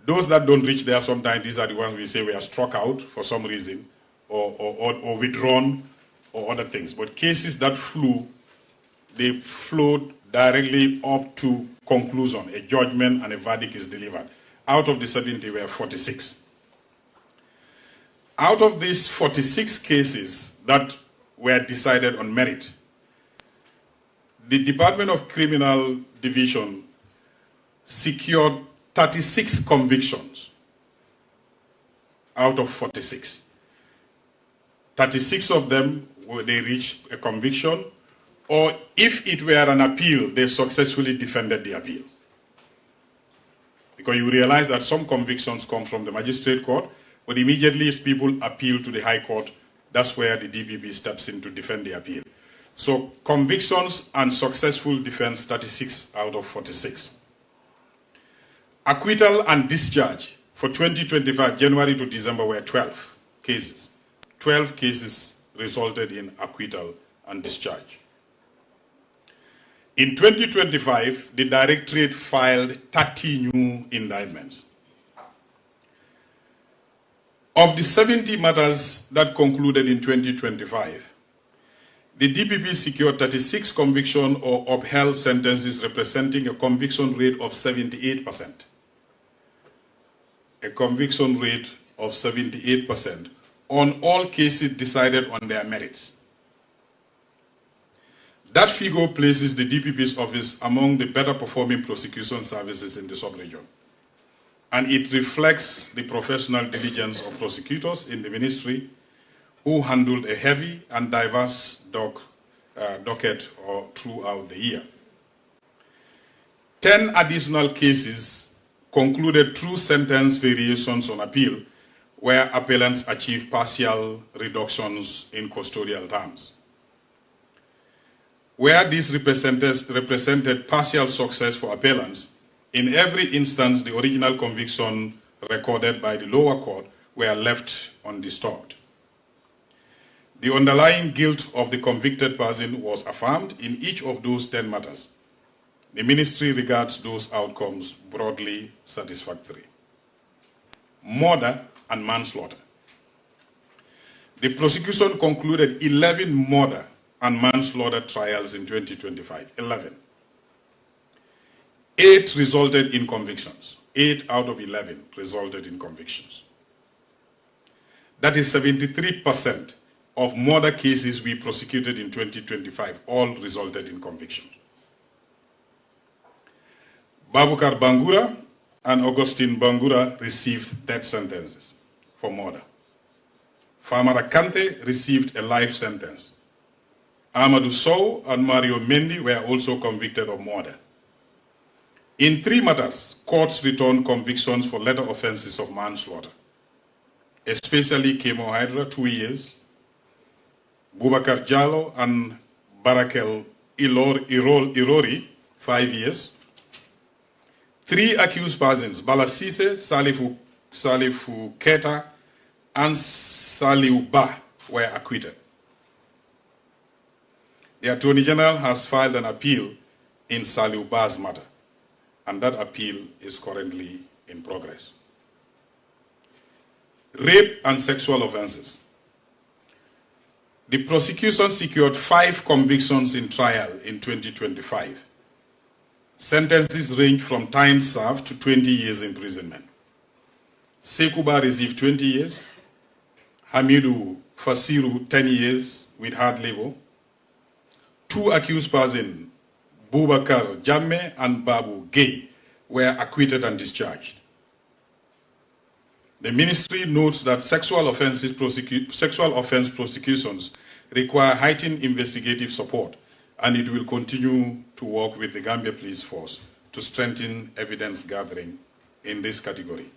S1: Those that don't reach there, sometimes these are the ones we say we are struck out for some reason, or withdrawn, or other things. But cases that flew, they flowed directly up to conclusion, a judgment and a verdict is delivered. Out of the 70 were 46. Out of these 46 cases that were decided on merit, the Department of Criminal Division secured 36 convictions out of 46. 36 of them, they reached a conviction, or if it were an appeal, they successfully defended the appeal. Because you realize that some convictions come from the magistrate court, but immediately if people appeal to the High Court, that's where the DPP steps in to defend the appeal. So convictions and successful defense, 36 out of 46. Acquittal and discharge for 2025, January to December, were 12 cases. 12 cases resulted in acquittal and discharge. In 2025, the Directorate filed 30 new indictments. Of the 70 matters that concluded in 2025, the DPP secured 36 conviction or upheld sentences representing a conviction rate of 78%. A conviction rate of 78% on all cases decided on their merits. That figure places the DPP's office among the better performing prosecution services in the sub-region. And it reflects the professional diligence of prosecutors in the ministry who handled a heavy and diverse docket throughout the year. 10 additional cases concluded through sentence variations on appeal, where appellants achieved partial reductions in custodial terms. Where these represented partial success for appellants, in every instance the original conviction recorded by the lower court were left undisturbed. The underlying guilt of the convicted person was affirmed in each of those 10 matters. The ministry regards those outcomes broadly satisfactory. Murder and manslaughter. The prosecution concluded 11 murder and manslaughter trials in 2025, 11. 8 resulted in convictions. 8 out of 11 resulted in convictions. That is 73% of murder cases we prosecuted in 2025, all resulted in convictions. Babukar Bangura and Augustine Bangura received death sentences for murder. Famara Kante received a life sentence. Amadou Sow and Mario Mendy were also convicted of murder. In 3 matters, courts returned convictions for lesser offenses of manslaughter, especially Kemo Hydra, 2 years, Boubacar Jallo and Barakel Irori, 5 years. 3 accused persons, Bala Sise, Salifu Keta, and Saliu Ba, were acquitted. The Attorney General has filed an appeal in Saliu Ba's matter, and that appeal is currently in progress. Rape and sexual offenses. The prosecution secured 5 convictions in trial in 2025. Sentences range from time served to 20 years imprisonment. Sekuba received 20 years, Hamidu Fasiru 10 years with hard labor. 2 accused persons, Boubacar Jammeh and Babu Gay, were acquitted and discharged. The ministry notes that sexual offense prosecutions require heightened investigative support, and it will continue to work with the Gambia Police Force to strengthen evidence gathering in this category.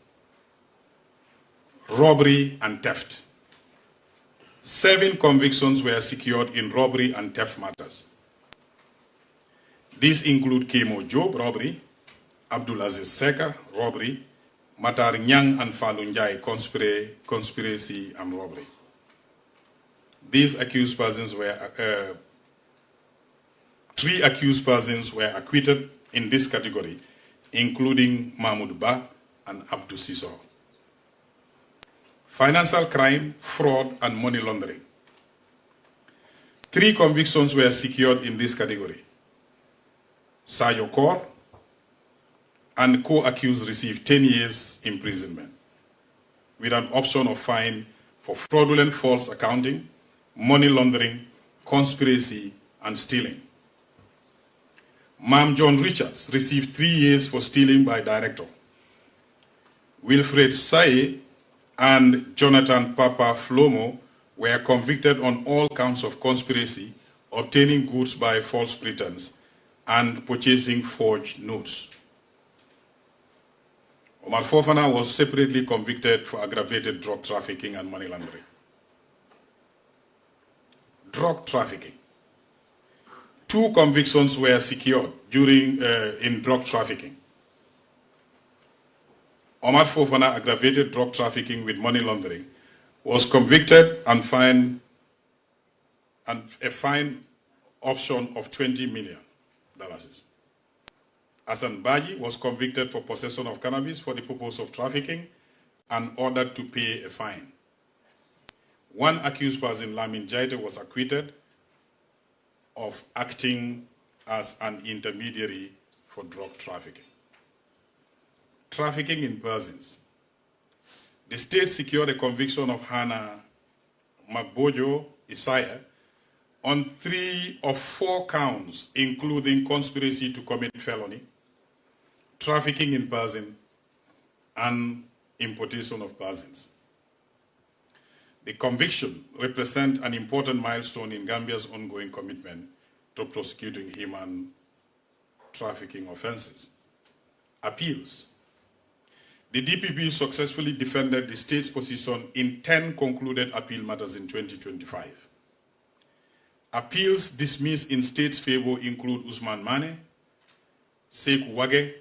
S1: Robbery and theft. 7 convictions were secured in robbery and theft matters. These include Kemo Job, robbery, Abdulaziz Seka, robbery, Matar Nyang and Falunjai, conspiracy and robbery. These accused persons were 3 accused persons were acquitted in this category, including Mahmoud Ba and Abdou Siso. Financial crime, fraud, and money laundering. 3 convictions were secured in this category. Sayo Kor and co-accused received 10 years imprisonment, with an option of fine for fraudulent false accounting, money laundering, conspiracy, and stealing. Mam John Richards received 3 years for stealing by director. Wilfred Saye and Jonathan Papa Flomo were convicted on all counts of conspiracy, obtaining goods by false pretense, and purchasing forged notes. Omar Fofana was separately convicted for aggravated drug trafficking and money laundering. Drug trafficking. 2 convictions were secured in drug trafficking. Omar Fofana aggravated drug trafficking with money laundering, was convicted and fined a fine option of $20 million. Hassan Baji was convicted for possession of cannabis for the purpose of trafficking and ordered to pay a fine. One accused person, Lamin Jaite, was acquitted of acting as an intermediary for drug trafficking. Trafficking in persons. The state secured a conviction of Hannah Magbojo Isaiah on 3 of 4 counts, including conspiracy to commit felony, trafficking in person, and importation of persons. The conviction represents an important milestone in Gambia's ongoing commitment to prosecuting human trafficking offenses. Appeals. The DPP successfully defended the state's position in 10 concluded appeal matters in 2025. Appeals dismissed in state's favor include Usman Mane, Sekou Wage,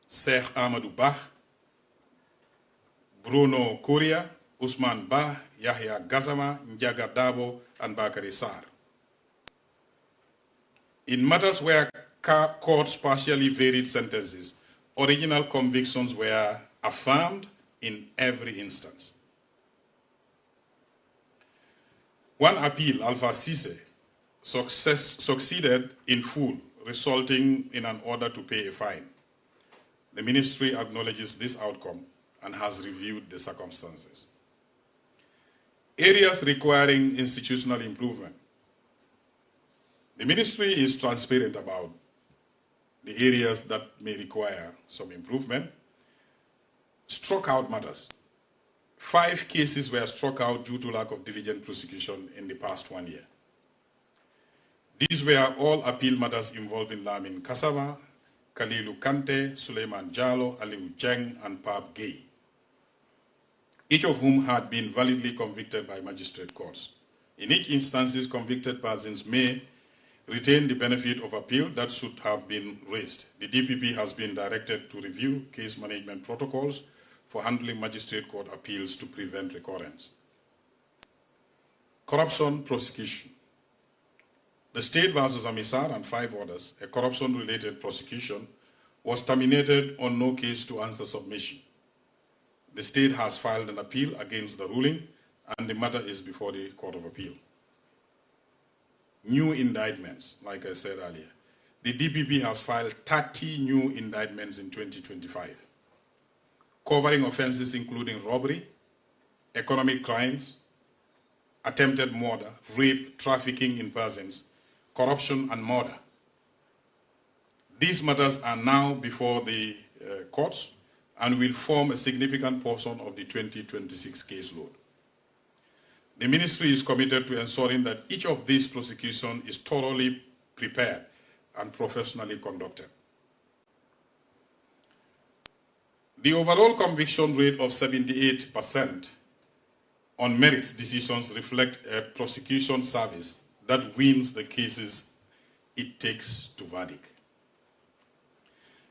S1: Sheikh Amadou Bah, Bruno Korea, Usman Bah, Yahya Gassama, Njaga Dabo, and Bakary Sarr. In matters where courts partially varied sentences, original convictions were affirmed in every instance. One appeal, Alpha Cisse, succeeded in full, resulting in an order to pay a fine. The ministry acknowledges this outcome and has reviewed the circumstances. Areas requiring institutional improvement. The ministry is transparent about the areas that may require some improvement. Struck out matters. 5 cases were struck out due to lack of diligent prosecution in the past 1 year. These were all appeal matters involving Lamin Kasama, Kalilu Kante, Suleiman Jallo, Aliu Jeng, and Pab Gay, each of whom had been validly convicted by magistrate courts. In each instance, convicted persons may retain the benefit of appeal that should have been raised. The DPP has been directed to review case management protocols for handling magistrate court appeals to prevent recurrence. Corruption prosecution. The state versus Amisar and 5 others, a corruption-related prosecution, was terminated on no case to answer submission. The state has filed an appeal against the ruling, and the matter is before the Court of Appeal. New indictments, like I said earlier. The DPP has filed 30 new indictments in 2025, covering offenses including robbery, economic crimes, attempted murder, rape, trafficking in persons, corruption, and murder. These matters are now before the courts and will form a significant portion of the 2026 caseload. The ministry is committed to ensuring that each of these prosecutions is thoroughly prepared and professionally conducted. The overall conviction rate of 78% on merits decisions reflect a prosecution service that wins the cases it takes to verdict.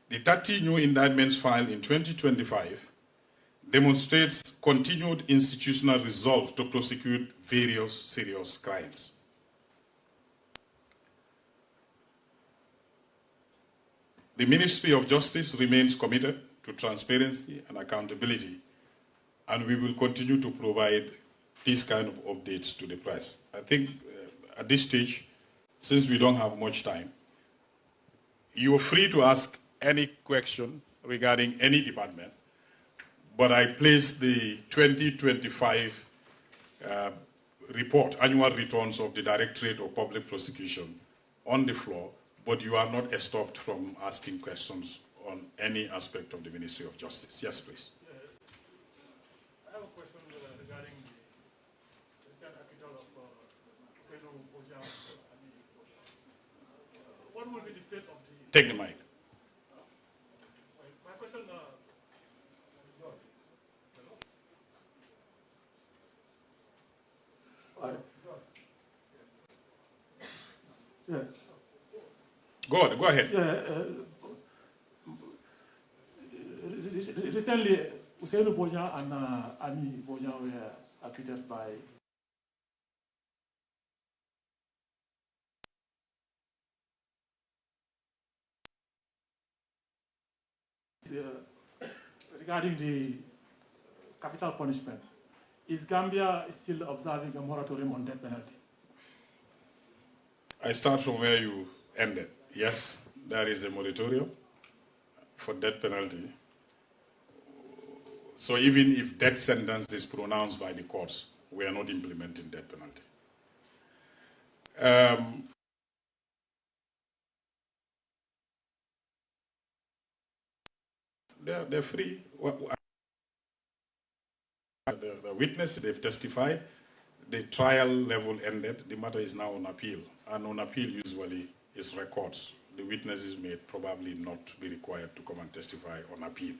S1: The 30 new indictments filed in 2025 demonstrates continued institutional resolve to prosecute various serious crimes. The Ministry of Justice remains committed to transparency and accountability, and we will continue to provide these kind of updates to the press. I think at this stage, since we don't have much time, you are free to ask any question regarding any department, but I placed the 2025 report, annual returns of the Directorate of Public Prosecution on the floor, but you are not stopped from asking questions on any aspect of the Ministry of Justice. Yes, please.
S10: I have a question regarding the capital of Senou Boja. What will be the fate of the...
S1: Take the mic.
S10: My question...
S1: Go ahead.
S10: Yeah, recently, Ousseynou Bodian and Ami Bodian were acquitted by regarding the capital punishment. Is Gambia still observing a moratorium on death penalty?
S1: I start from where you ended. Yes, there is a moratorium for death penalty. So even if death sentence is pronounced by the courts, we are not implementing death penalty. They're free. The witness, they've testified. The trial level ended. The matter is now on appeal. And on appeal usually is records. The witnesses may probably not be required to come and testify on appeal.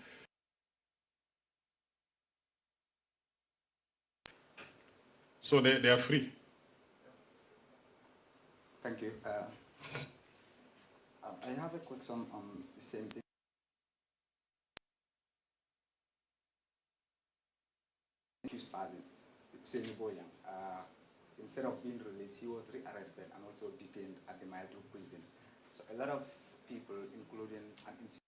S1: So they are free.
S7: Thank you. I have a question on the same thing. Instead of being released, he was rearrested and also detained at the Maiduguri prison. So a lot of people, including an institution,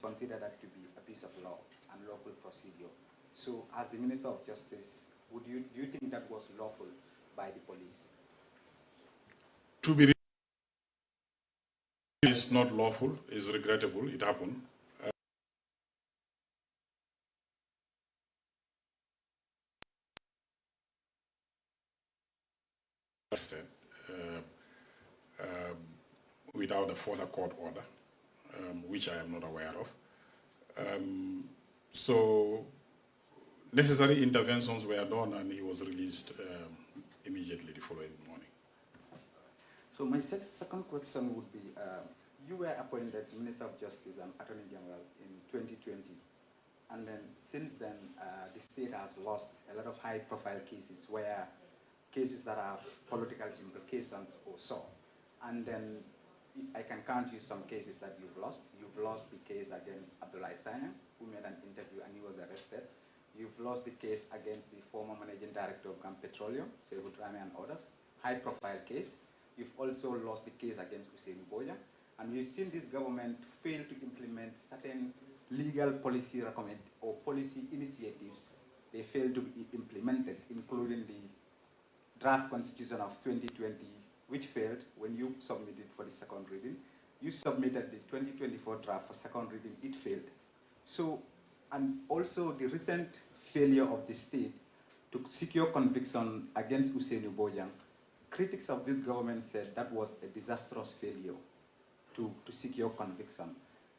S7: consider that to be a piece of law and lawful procedure. So as the Minister of Justice, do you think that was lawful by the police?
S1: To be it's not lawful, it's regrettable, it happened. Without a further court order, which I am not aware of. So necessary interventions were done and he was released immediately the following morning.
S7: So my second question would be, you were appointed Minister of Justice and Attorney General in 2020. And then since then, the state has lost a lot of high-profile cases cases that have political implications or so. And then I can count you some cases that you've lost. You've lost the case against Abdullah Sanya, who made an interview and he was arrested. You've lost the case against the former managing director of Gam Petroleum, Sehu Drame and others, high-profile case. You've also lost the case against Ousseynou Bodian. And we've seen this government fail to implement certain legal policy policy initiatives. They failed to be implemented, including the draft constitution of 2020, which failed when you submitted for the second reading. You submitted the 2024 draft for second reading, it failed. So, and also the recent failure of the state to secure conviction against Ousseynou Bodian, critics of this government said that was a disastrous failure to secure conviction.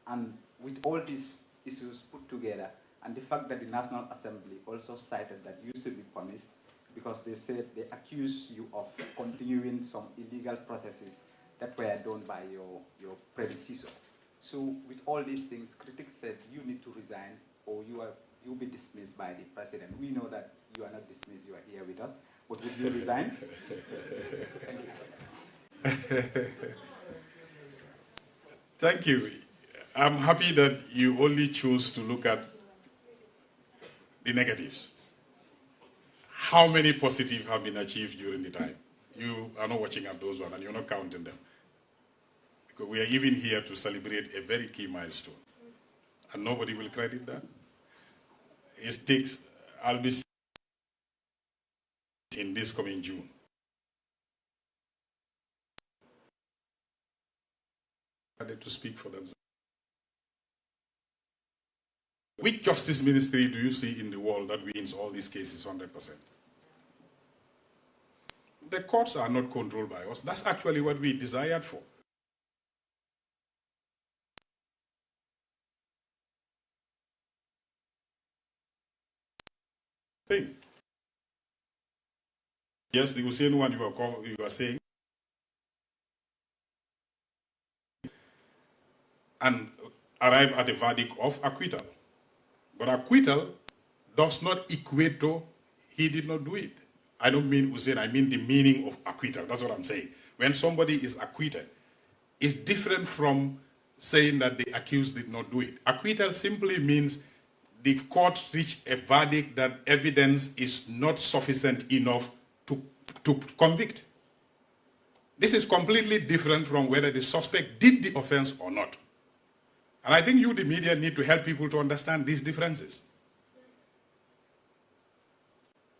S7: And with all these issues put together, and the fact that the National Assembly also cited that you should be punished, because they said they accuse you of continuing some illegal processes that were done by your predecessor. So with all these things, critics said you need to resign or you'll be dismissed by the president. We know that you are not dismissed, you are here with us, but would you resign? Thank you.
S1: Thank you. I'm happy that you only choose to look at the negatives. How many positive have been achieved during the time? You are not watching at those ones and you're not counting them. Because we are even here to celebrate a very key milestone. And nobody will credit that. It takes, I'll be in this coming June. To speak for themselves. Which justice ministry do you see in the world that wins all these cases 100%? The courts are not controlled by us. That's actually what we desired for. Yes, the Ousseynou one you are saying, and arrive at a verdict of acquittal. But acquittal does not equate to he did not do it. I don't mean Hussein, I mean the meaning of acquittal. That's what I'm saying. When somebody is acquitted, it's different from saying that the accused did not do it. Acquittal simply means the court reached a verdict that evidence is not sufficient enough to convict. This is completely different from whether the suspect did the offense or not. And I think you, the media, need to help people to understand these differences.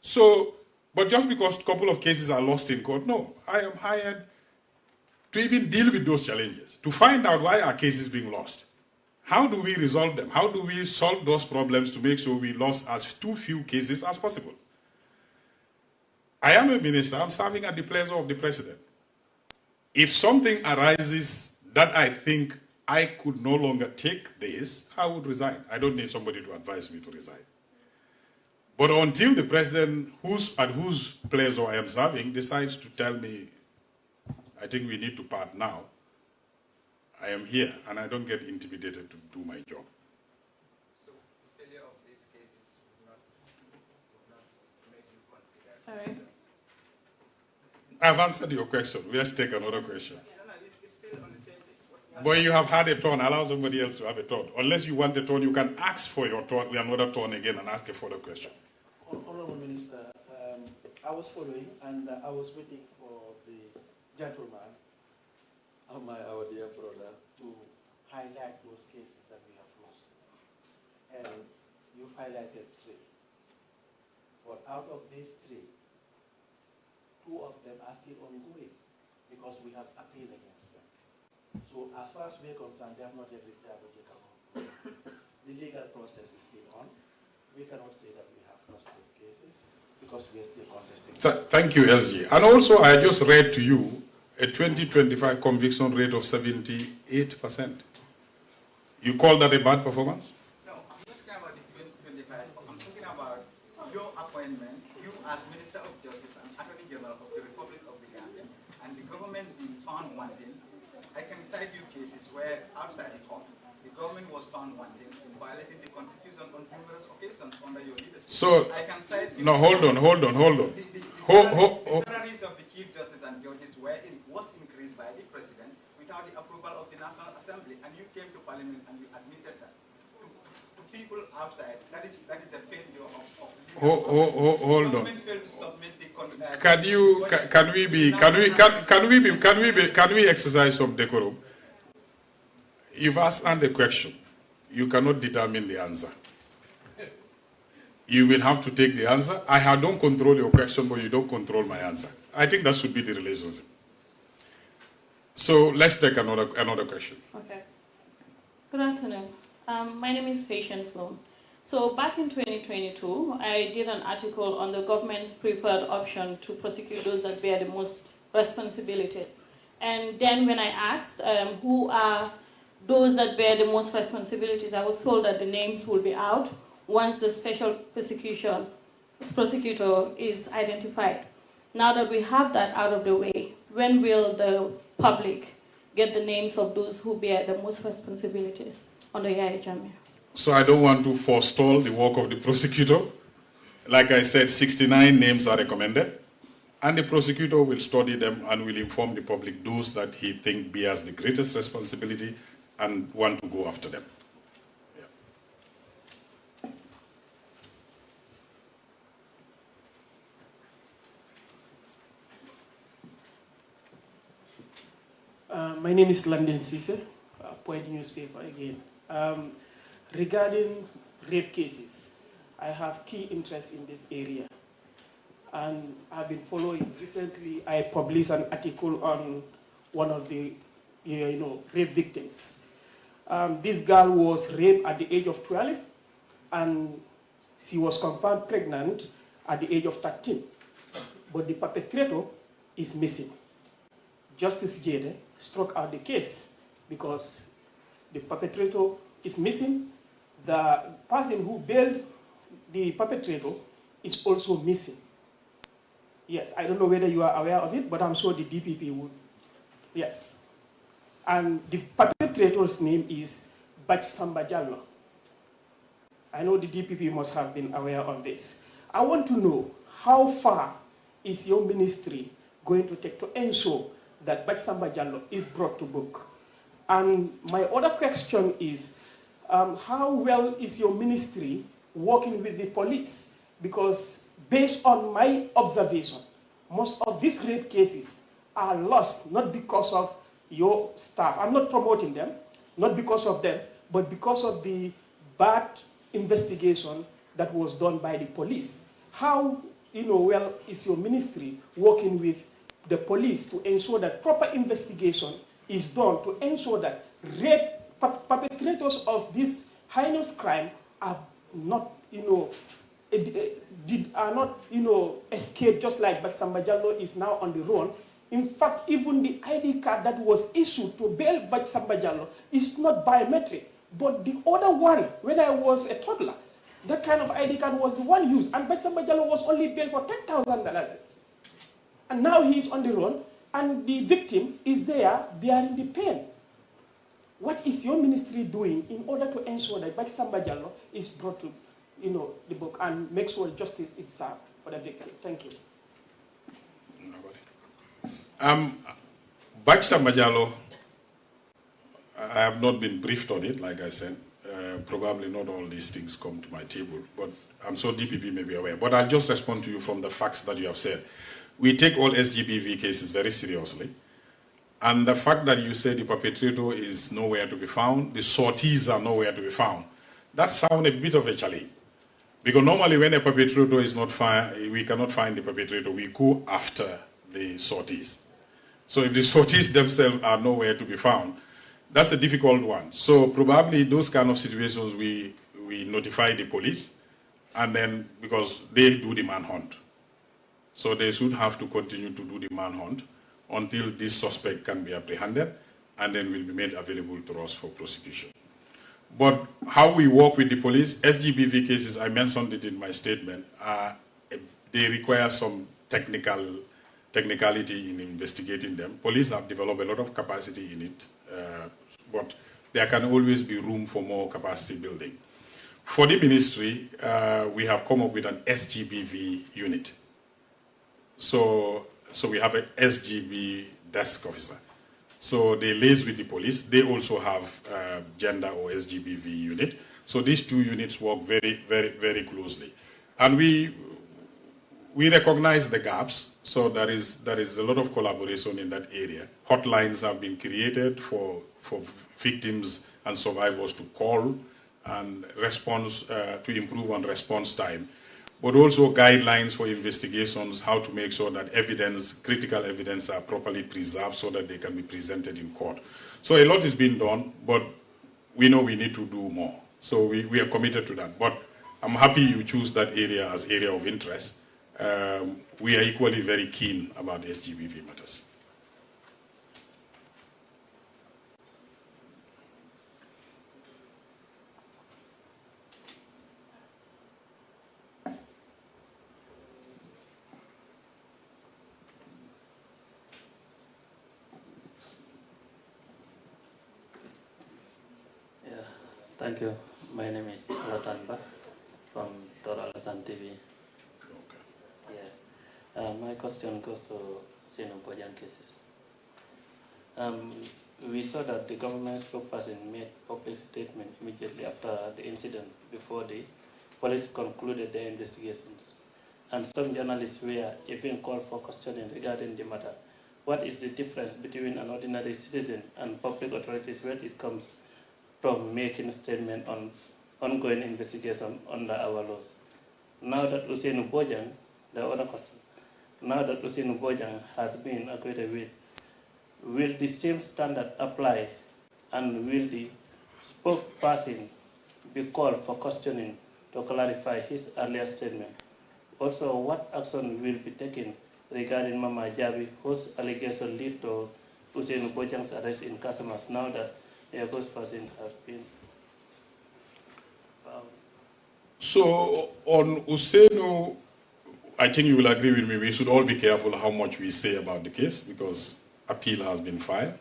S1: So, but just because a couple of cases are lost in court, no, I am hired to even deal with those challenges, to find out why our cases being lost. How do we resolve them? How do we solve those problems to make sure we lost as few cases as possible? I am a minister, I'm serving at the pleasure of the president. If something arises that I think I could no longer take this, I would resign. I don't need somebody to advise me to resign. But until the president, at whose pleasure I am serving, decides to tell me, I think we need to part now, I am here, and I don't get intimidated to do my job.
S7: So the failure of these cases would not make you consider...
S2: Sorry?
S1: I've answered your question. Let's take another question.
S7: No, it's still on the same thing.
S1: But you have had a turn. Allow somebody else to have a turn. Unless you want a turn, you can ask for your turn, another turn again, and ask a further question.
S8: Honorable Minister, I was following and I was waiting for the gentleman, our dear brother, to highlight those cases that we have lost. And you've highlighted 3. But out of these 3, 2 of them are still ongoing because we have appealed against them. So as far as we're concerned, they have not yet reached their logical. The legal process is still on. We cannot say that we have lost those cases because we are still contesting.
S1: Thank you, SG. And also, I just read to you a 2025 conviction rate of 78%. You call that a bad performance?
S7: No, I'm not talking about the 2025. I'm talking about your appointment, you as Minister of Justice and Attorney General of the Republic of the Gambia, and the government being found wanting. I can cite you cases where outside the court, the government was found wanting in violating the Constitution on numerous occasions under your leadership.
S1: So,
S7: I can cite you.
S1: No, hold on.
S7: The salaries of the Chief Justice and judges was increased by the President without the approval of the National Assembly, and you came to Parliament and you admitted that. To people outside, that is a failure of
S1: hold on.
S7: failed to submit the
S1: Can we exercise some decorum? You've asked the question. You cannot determine the answer. You will have to take the answer. I don't control your question, but you don't control my answer. I think that should be the relationship. So let's take another question.
S13: Okay. Good afternoon. My name is Patience Loam. So back in 2022, I did an article on the government's preferred option to prosecute those that bear the most responsibilities. And then when I asked who are those that bear the most responsibilities, I was told that the names will be out once the special prosecutor is identified. Now that we have that out of the way, when will the public get the names of those who bear the most responsibilities under Yahya Jammeh?
S1: So I don't want to forestall the work of the prosecutor. Like I said, 69 names are recommended, and the prosecutor will study them and will inform the public those that he thinks bears the greatest responsibility and want to go after them.
S5: My name is London Cisse, Point newspaper again. Regarding rape cases, I have key interest in this area. And I've been following. Recently, I published an article on one of the rape victims. This girl was raped at the age of 12, and she was confirmed pregnant at the age of 13. But the perpetrator is missing. Justice Jammeh struck out the case because the perpetrator is missing. The person who bailed the perpetrator is also missing. Yes, I don't know whether you are aware of it, but I'm sure the DPP would. Yes. And the perpetrator's name is Bach Samba Jallo. I know the DPP must have been aware of this. I want to know how far is your ministry going to take to ensure that Bach Samba Jallo is brought to book? And my other question is, how well is your ministry working with the police? Because based on my observation, most of these rape cases are lost not because of your staff. I'm not promoting them, not because of them, but because of the bad investigation that was done by the police. How well is your ministry working with the police to ensure that proper investigation is done to ensure that perpetrators of this heinous crime are not, escape just like Batsamba Jallow is now on the run. In fact, even the ID card that was issued to bail Batsamba Jallow is not biometric. But the other one, when I was a toddler, that kind of ID card was the one used, and Batsamba Jallow was only bailed for $10,000. And now he is on the run, and the victim is there bearing the pain. What is your ministry doing in order to ensure that Batsamba Jallow is brought to the book and make sure justice is served for the victim? Thank you.
S1: Batsamba Jallow, I have not been briefed on it, like I said. Probably not all these things come to my table, but I'm sure DPP may be aware. But I'll just respond to you from the facts that you have said. We take all SGBV cases very seriously. And the fact that you say the perpetrator is nowhere to be found, the sorties are nowhere to be found, that sounds a bit of a challenge. Because normally when a perpetrator is not found, we cannot find the perpetrator, we go after the sorties. So if the sorties themselves are nowhere to be found, that's a difficult one. So probably those kind of situations we notify the police, and then because they do the manhunt. So they should have to continue to do the manhunt until this suspect can be apprehended and then will be made available to us for prosecution. But how we work with the police, SGBV cases, I mentioned it in my statement, they require some technicality in investigating them. Police have developed a lot of capacity in it, but there can always be room for more capacity building. For the ministry, we have come up with an SGBV unit. So we have an SGB desk officer. So they liaise with the police. They also have gender or SGBV unit. So these two units work very, very, very closely. And we recognize the gaps. So there is a lot of collaboration in that area. Hotlines have been created for victims and survivors to call and response to improve on response time. But also guidelines for investigations, how to make sure that evidence, critical evidence, are properly preserved so that they can be presented in court. So a lot is being done, but we know we need to do more. So we are committed to that. But I'm happy you choose that area as area of interest. We are equally very keen about SGBV matters.
S14: Thank you. My name is Alasan Ba from Tor Alasan TV.
S1: Okay.
S14: Yeah. My question goes to Seno Bojan cases. We saw that the government spokesperson made public statement immediately after the incident before the police concluded their investigations. And some journalists were even called for questioning regarding the matter. What is the difference between an ordinary citizen and public authorities when it comes from making a statement on ongoing investigation under our laws? Now that Usainu Bojang, the other question, now that Usainu Bojang has been acquitted with, will the same standard apply, and will the spokesperson be called for questioning to clarify his earlier statement? Also, what action will be taken regarding Mama Jabi, whose allegation led to Usainu Bojang's arrest in Casamas, now that the accused person has been found?
S1: So on Usainu, I think you will agree with me, we should all be careful how much we say about the case, because appeal has been filed.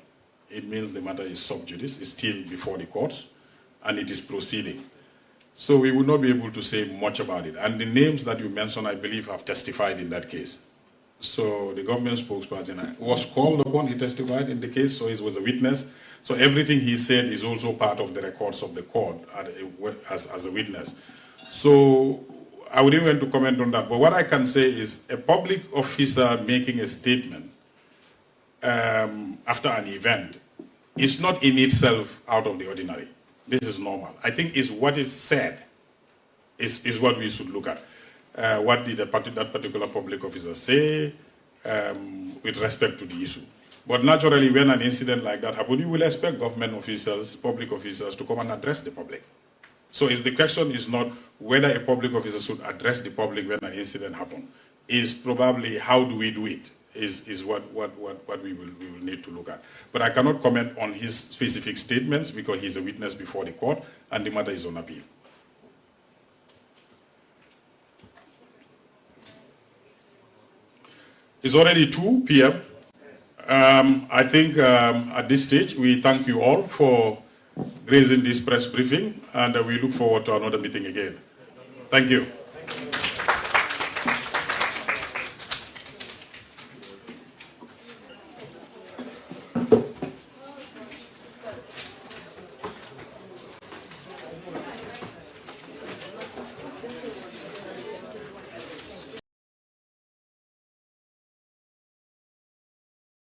S1: It means the matter is sub judice, it's still before the courts, and it is proceeding. So we will not be able to say much about it. And the names that you mentioned, I believe, have testified in that case. So the government spokesperson was called upon, he testified in the case, so he was a witness. So everything he said is also part of the records of the court as a witness. So I wouldn't want to comment on that, but what I can say is a public officer making a statement after an event is not in itself out of the ordinary. This is normal. I think it's what is said is what we should look at. What did that particular public officer say with respect to the issue? But naturally, when an incident like that happens, you will expect government officials, public officers to come and address the public. So the question is not whether a public officer should address the public when an incident happens. Is probably how do we do it is what we will need to look at. But I cannot comment on his specific statements because he's a witness before the court and the matter is on appeal. It's already 2 p.m. I think at this stage, we thank you all for gracing this press briefing, and we look forward to another meeting again. Thank you.